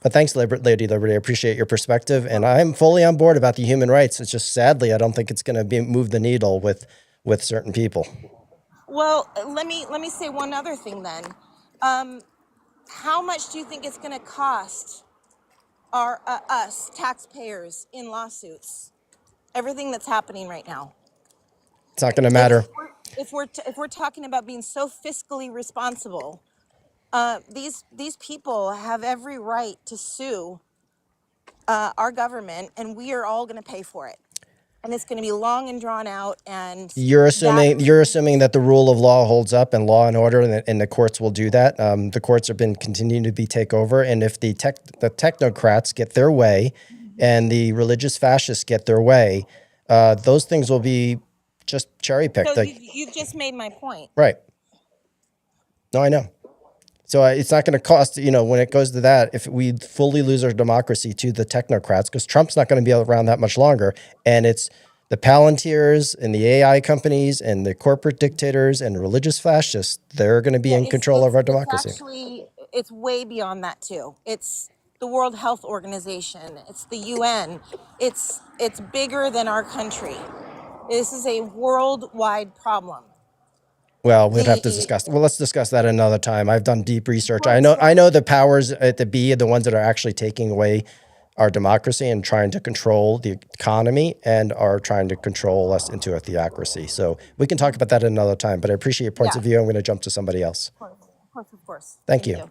But thanks, Lady Liberty. I appreciate your perspective, and I'm fully on board about the human rights. It's just, sadly, I don't think it's going to move the needle with certain people. Well, let me say one other thing then. How much do you think it's going to cost our us taxpayers in lawsuits? Everything that's happening right now. It's not going to If matter. if we're talking about being so fiscally responsible, these people have every right to sue our government, and we are all going to pay for it. And it's going to be long and drawn out, and You're that assuming that the rule of law holds up and law and order, and the courts will do that. The courts have been continuing to be take over, and if the technocrats get their way, and the religious fascists get their way, those things will be just cherry picked. so Like, you've just made my point. right? No, I know. So it's not going to cost, when it goes to that, if we fully lose our democracy to the technocrats, because Trump's not going to be around that much longer. And it's the Palantirs and the AI companies and the corporate dictators and religious fascists, they're going to be in control of our democracy. Actually, it's way beyond that too. It's the World Health Organization. It's the UN. It's bigger than our country. This is a worldwide problem. Well, we'd have to The discuss. Well, let's discuss that another time. I've done deep research. I well, know the powers at the B are the ones that are actually taking away our democracy and trying to control the economy and are trying to control us into a theocracy. So we can talk about that another time, but I appreciate your points yeah, of view. I'm going to jump to somebody else. of course. Thank you.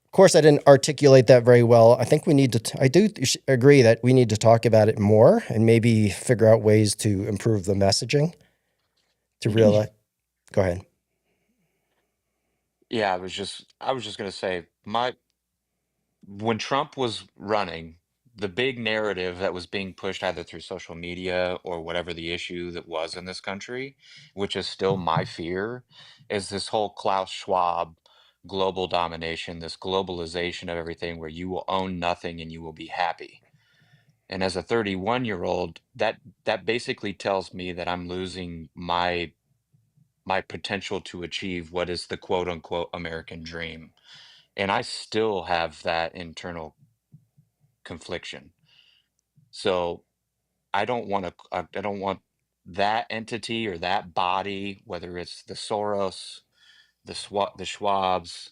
Of course, I didn't articulate that very well. I think we need to, I do agree that we need to talk about it more and maybe figure out ways to improve the messaging to realize. Go ahead. Yeah, I was just gonna say when Trump was running, the big narrative that was being pushed either through social media or whatever the issue that was in this country, which is still my fear, is this whole Klaus Schwab global domination, this globalization of everything where you will own nothing and you will be happy. And as a 31-year-old, that basically tells me that I'm losing my potential to achieve what is the quote unquote American dream. And I still have that internal confliction. So I don't want that entity or that body, whether it's the Soros, the Schwabs,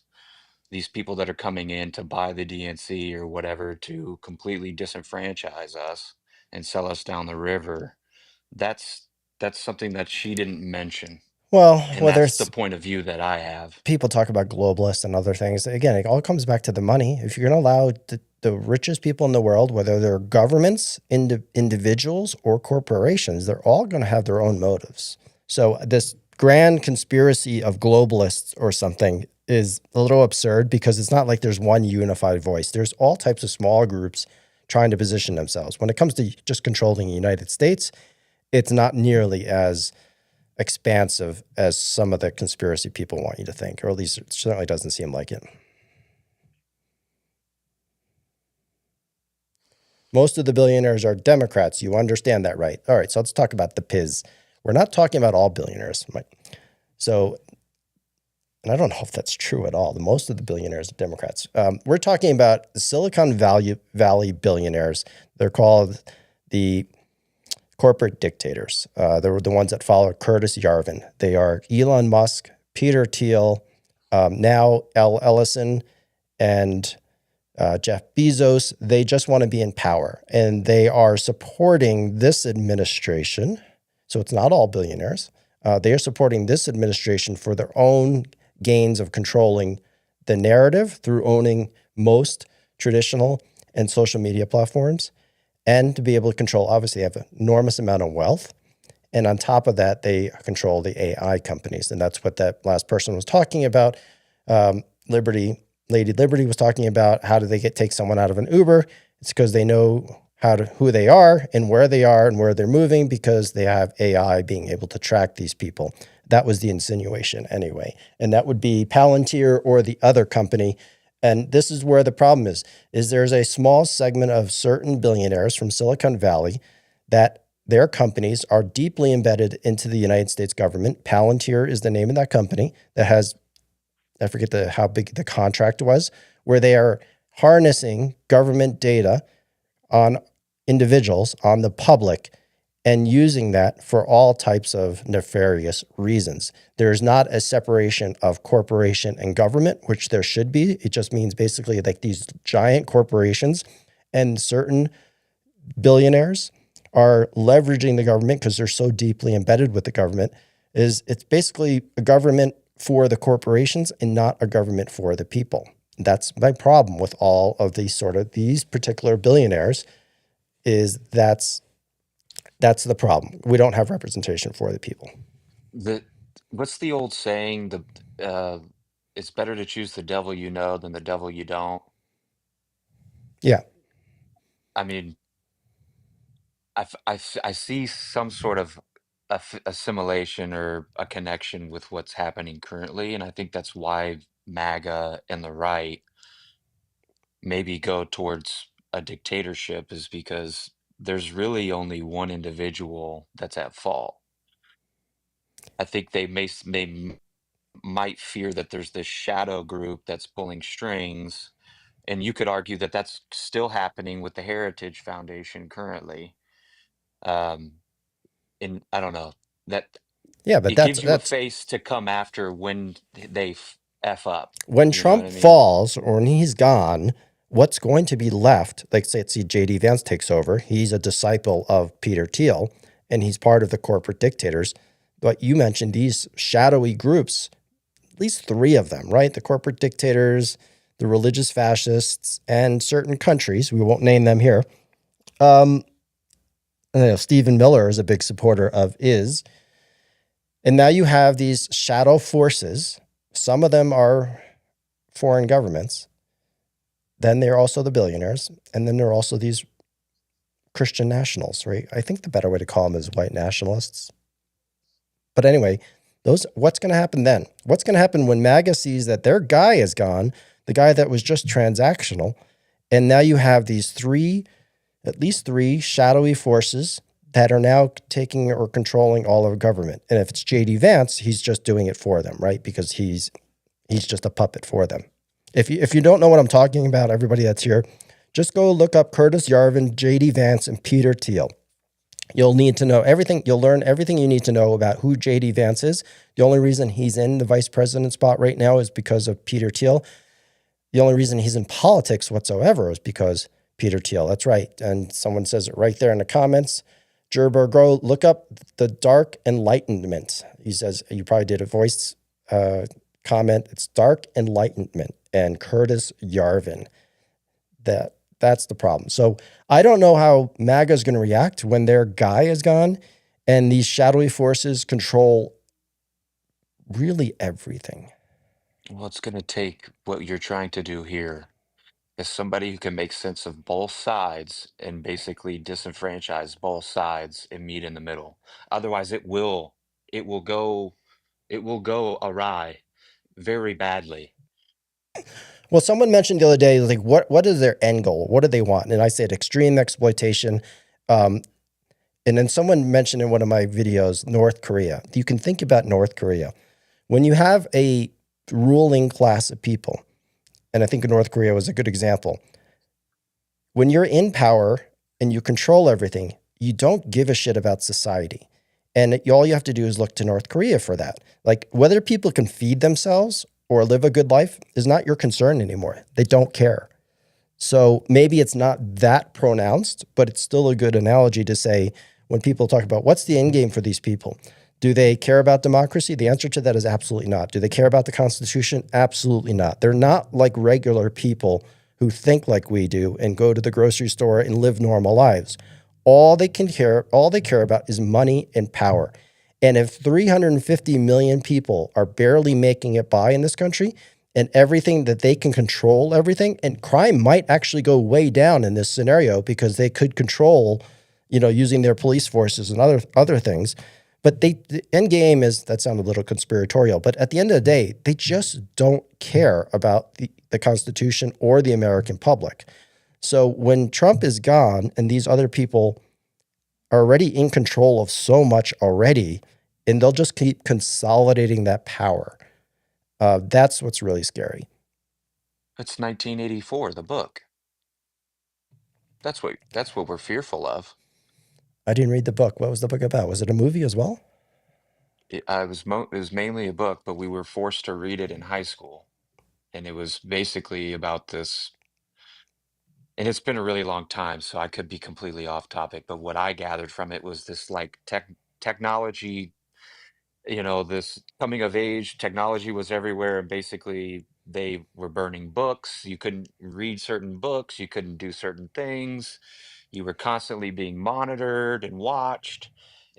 these people that are coming in to buy the DNC or whatever to completely disenfranchise us and sell us down the river. That's something that she didn't mention. Well, And that's the there's point of view that I have. people talk about globalists and other things. Again, it all comes back to the money. If you're going to allow the richest people in the world, whether they're governments, individuals, or corporations, they're all going to have their own motives. So this grand conspiracy of globalists or something is a little absurd because it's not like there's one unified voice. There's all types of small groups trying to position themselves. When it comes to just controlling the United States, it's not nearly as expansive as some of the conspiracy people want you to think, or at least it certainly doesn't seem like it. Most of the billionaires are Democrats. You understand that, right? All right, so let's talk about the Piz. We're not talking about all billionaires. So, and I don't know if that's true at all. Most of the billionaires are Democrats. We're talking about Silicon Valley billionaires. They're called the corporate dictators. They were the ones that followed Curtis Yarvin. They are Elon Musk, Peter Thiel, now L. Ellison, and Jeff Bezos. They just want to be in power, and they are supporting this administration. So it's not all billionaires. They are supporting this administration for their own gains of controlling the narrative through owning most traditional and social media platforms, and to be able to control, obviously, they have an enormous amount of wealth. And on top of that, they control the AI companies. And that's what that last person was talking about. Lady Liberty was talking about how do they take someone out of an Uber? It's because they know who they are and where they're moving because they have AI being able to track these people. That was the insinuation anyway. And that would be Palantir or the other company. And this is where the problem is there's a small segment of certain billionaires from Silicon Valley that their companies are deeply embedded into the United States government. Palantir is the name of that company that has, I forget how big the contract was, where they are harnessing government data on individuals, on the public, and using that for all types of nefarious reasons. There's not a separation of corporation and government, which there should be. It just means basically like these giant corporations and certain billionaires are leveraging the government because they're so deeply embedded with the government. It's basically a government for the corporations and not a government for the people. That's my problem with all of these particular billionaires is that's the problem. We don't have representation for the people. What's the old saying? It's better to choose the devil you know than the devil you don't. Yeah. I mean, I see some sort of assimilation or a connection with what's happening currently, and I think that's why MAGA and the right maybe go towards a dictatorship, is because there's really only one individual that's at fault. I think might fear that there's this shadow group that's pulling strings, and you could argue that that's still happening with the Heritage Foundation currently. And I don't know that Yeah, but it gives you a that's face to come after when they f up. when You know what Trump I mean? falls or when he's gone, what's going to be left? Like, say, JD Vance takes over. He's a disciple of Peter Thiel, and he's part of the corporate dictators. But you mentioned these shadowy groups, at least three of them, right? The corporate dictators, the religious fascists, and certain countries. We won't name them here. Stephen Miller is a big supporter of IS. And now you have these shadow forces. Some of them are foreign governments. Then they're also the billionaires. And then there are also these Christian nationals, right? I think the better way to call them is white nationalists. But anyway, what's going to happen then? What's going to happen when MAGA sees that their guy is gone, the guy that was just transactional, and now you have these at least three shadowy forces that are now taking or controlling all of government. And if it's JD Vance, he's just doing it for them, right? Because he's just a puppet for them. If you don't know what I'm talking about, everybody that's here, just go look up Curtis Yarvin, JD Vance, and Peter Thiel. You'll need to know everything. You'll learn everything you need to know about who JD Vance is. The only reason he's in the vice president spot right now is because of Peter Thiel. The only reason he's in politics whatsoever is because Peter Thiel. That's right. And someone says it right there in the comments. Gerber, go look up the Dark Enlightenment. He says, you probably did a voice comment. It's Dark Enlightenment and Curtis Yarvin. That's the problem. So I don't know how MAGA is going to react when their guy is gone and these shadowy forces control really everything. Well, it's going to take what you're trying to do here is somebody who can make sense of both sides and basically disenfranchise both sides and meet in the middle. Otherwise, it will go awry very badly. Well, someone mentioned the other day, like, what is their end goal? What do they want? And I said extreme exploitation. And then someone mentioned in one of my videos, North Korea. You can think about North Korea. When you have a ruling class of people, and I think North Korea was a good example, when you're in power and you control everything, you don't give a shit about society. And all you have to do is look to North Korea for that. Like, whether people can feed themselves or live a good life is not your concern anymore. They don't care. So maybe it's not that pronounced, but it's still a good analogy to say when people talk about what's the end game for these people, do they care about democracy? The answer to that is absolutely not. Do they care about the Constitution? Absolutely not. They're not like regular people who think like we do and go to the grocery store and live normal lives. All they care about is money and power. And if 350 million people are barely making it by in this country and everything that they can control everything, and crime might actually go way down in this scenario because they could control, using their police forces and other things. But the end game is, that sounded a little conspiratorial, but at the end of the day, they just don't care about the Constitution or the American public. So when Trump is gone and these other people are already in control of so much already, and they'll just keep consolidating that power. That's what's really scary. It's 1984, the book. That's what we're fearful of. I didn't read the book. What was the book about? Was it a movie as well? It was mainly a book, but we were forced to read it in high school, and it was basically about this. And it's been a really long time, so I could be completely off topic. But what I gathered from it was this like technology, this coming of age. Technology was everywhere, and basically they were burning books. You couldn't read certain books. You couldn't do certain things. You were constantly being monitored and watched.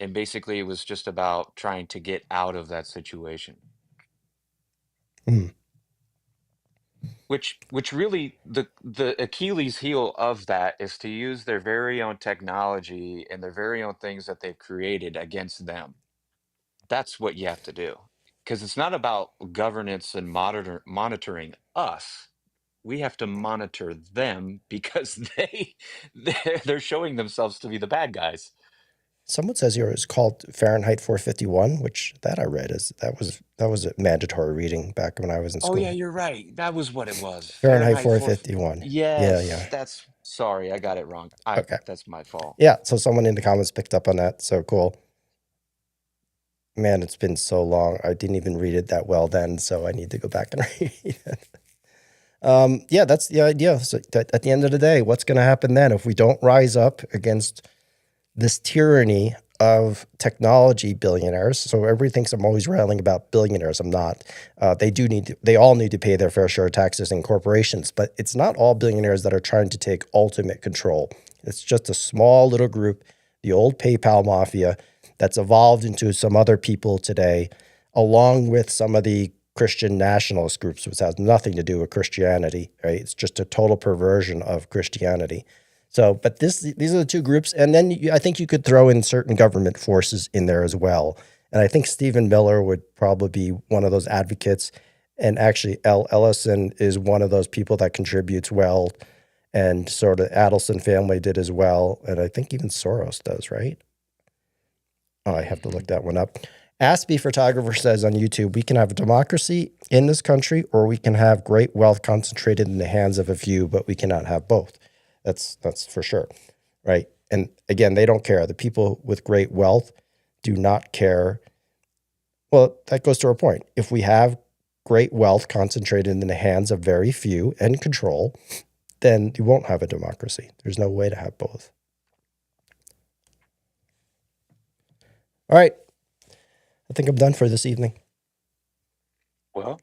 And basically, it was just about trying to get out of that situation. Mm. Which really the Achilles heel of that is to use their very own technology and their very own things that they've created against them. That's what you have to do. Because it's not about governance and monitoring us. We have to monitor them because they're showing themselves to be the bad guys. Someone says here it's called Fahrenheit 451, which that I read that was a mandatory reading back when I was in Oh yeah, school. you're right. That was what it was. Fahrenheit Fahrenheit 4. 451. Yeah, Yes, yeah. that's sorry, I got it wrong. Okay. That's my fault. Yeah, so someone in the comments picked up on that. So cool. Man, it's been so long. I didn't even read it that well then, so I need to go back and read it. Yeah, that's the idea. So at the end of the day, what's going to happen then if we don't rise up against this tyranny of technology billionaires? So everybody thinks I'm always railing about billionaires. I'm not. They all need to pay their fair share of taxes in corporations, but it's not all billionaires that are trying to take ultimate control. It's just a small little group, the old PayPal mafia, that's evolved into some other people today, along with some of the Christian nationalist groups, which has nothing to do with Christianity, right? It's just a total perversion of Christianity. So, but these are the two groups. And then I think you could throw in certain government forces in there as well. And I think Stephen Miller would probably be one of those advocates. And actually, L. Ellison is one of those people that contributes well. And sort of Adelson family did as well. And I think even Soros does, right? Oh, I have to look that one up. Aspie Photographer says on YouTube, we can have a democracy in this country, or we can have great wealth concentrated in the hands of a few, but we cannot have both. That's for sure, right? And again, they don't care. The people with great wealth do not care. Well, that goes to our point. If we have great wealth concentrated in the hands of very few and control, then you won't have a democracy. There's no way to have both. All right. I think I'm done for this evening. Well,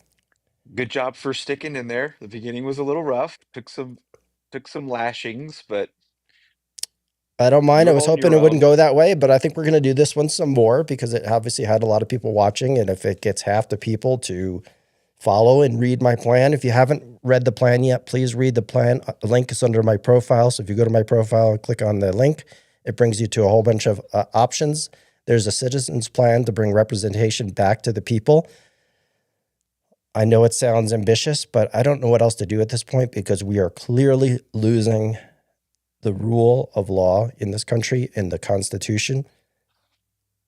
good job for sticking in there. The beginning was a little rough. Took some lashings, but I don't mind. I you're was holding hoping your it wouldn't own. go that way, but I think we're going to do this one some more because it obviously had a lot of people watching. And if it gets half the people to follow and read my plan, if you haven't read the plan yet, please read the plan. The link is under my profile. So if you go to my profile and click on the link, it brings you to a whole bunch of options. There's a citizens plan to bring representation back to the people. I know it sounds ambitious, but I don't know what else to do at this point because we are clearly losing the rule of law in this country and the Constitution.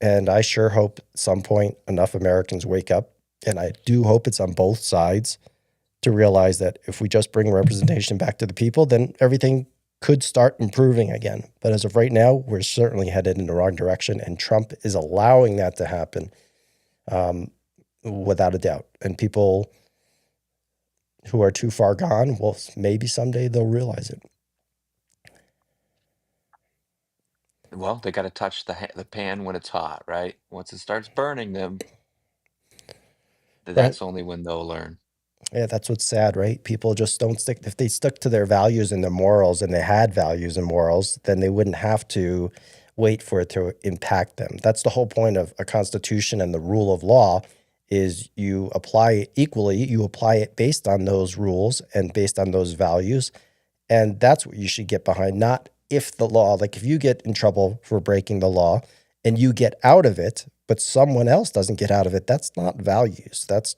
And I sure hope at some point enough Americans wake up, and I do hope it's on both sides, to realize that if we just bring representation back to the people, then everything could start improving again. But as of right now, we're certainly headed in the wrong direction, and Trump is allowing that to happen without a doubt. And people who are too far gone, well, maybe someday they'll realize it. Well, they got to touch the pan when it's hot, right? Once it starts burning them, Right. that's only when they'll learn. Yeah, that's what's sad, right? People just don't stick. If they stuck to their values and their morals, and they had values and morals, then they wouldn't have to wait for it to impact them. That's the whole point of a constitution and the rule of law, is you apply it equally. You apply it based on those rules and based on those values. And that's what you should get behind, not if the law, like if you get in trouble for breaking the law and you get out of it, but someone else doesn't get out of it, that's not values. That's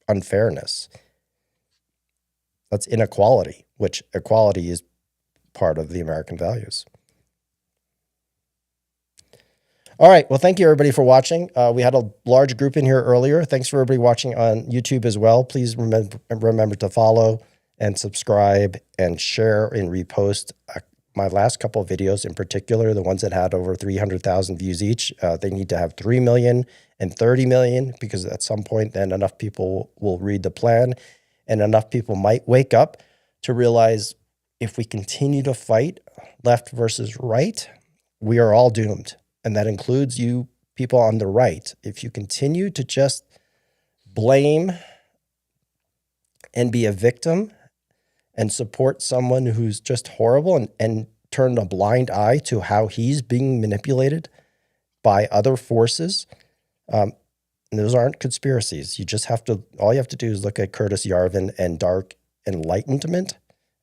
unfairness. That's inequality, which equality is part of the American values. All right. Well, thank you everybody for watching. We had a large group in here earlier. Thanks for everybody watching on YouTube as well. Please remember to follow and subscribe and share and repost my last couple of videos in particular, the ones that had over 300,000 views each, they need to have 3 million and 30 million, because at some point then enough people will read the plan and enough people might wake up to realize if we continue to fight left versus right, we are all doomed. And that includes you people on the right. If you continue to just blame and be a victim and support someone who's just horrible and turn a blind eye to how he's being manipulated by other forces, and those aren't conspiracies. You just have to, all you have to do is look at Curtis Yarvin and Dark Enlightenment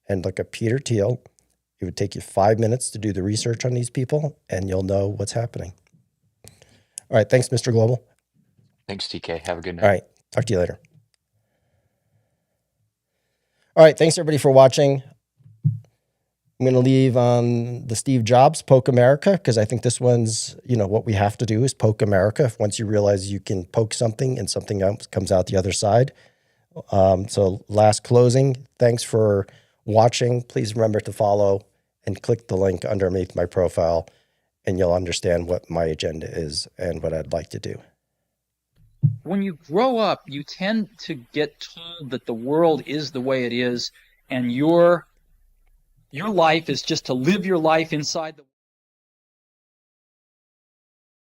and look at Peter Thiel. It would take you 5 minutes to do the research on these people and you'll know what's happening. All right. Thanks, Mr. Global. Thanks, TK. Have a good night. All right. Talk to you later. All right. Thanks, everybody, for watching. I'm going to leave on the Steve Jobs, Poke America, because I think this one's, you know, what we have to do is poke America. Once you realize you can poke something and something else comes out the other side. So last closing, thanks for watching. Please remember to follow and click the link underneath my profile, and you'll understand what my agenda is and what I'd like to do. When you grow up, you tend to get told that the world is the way it is, and your life is just to live your life inside the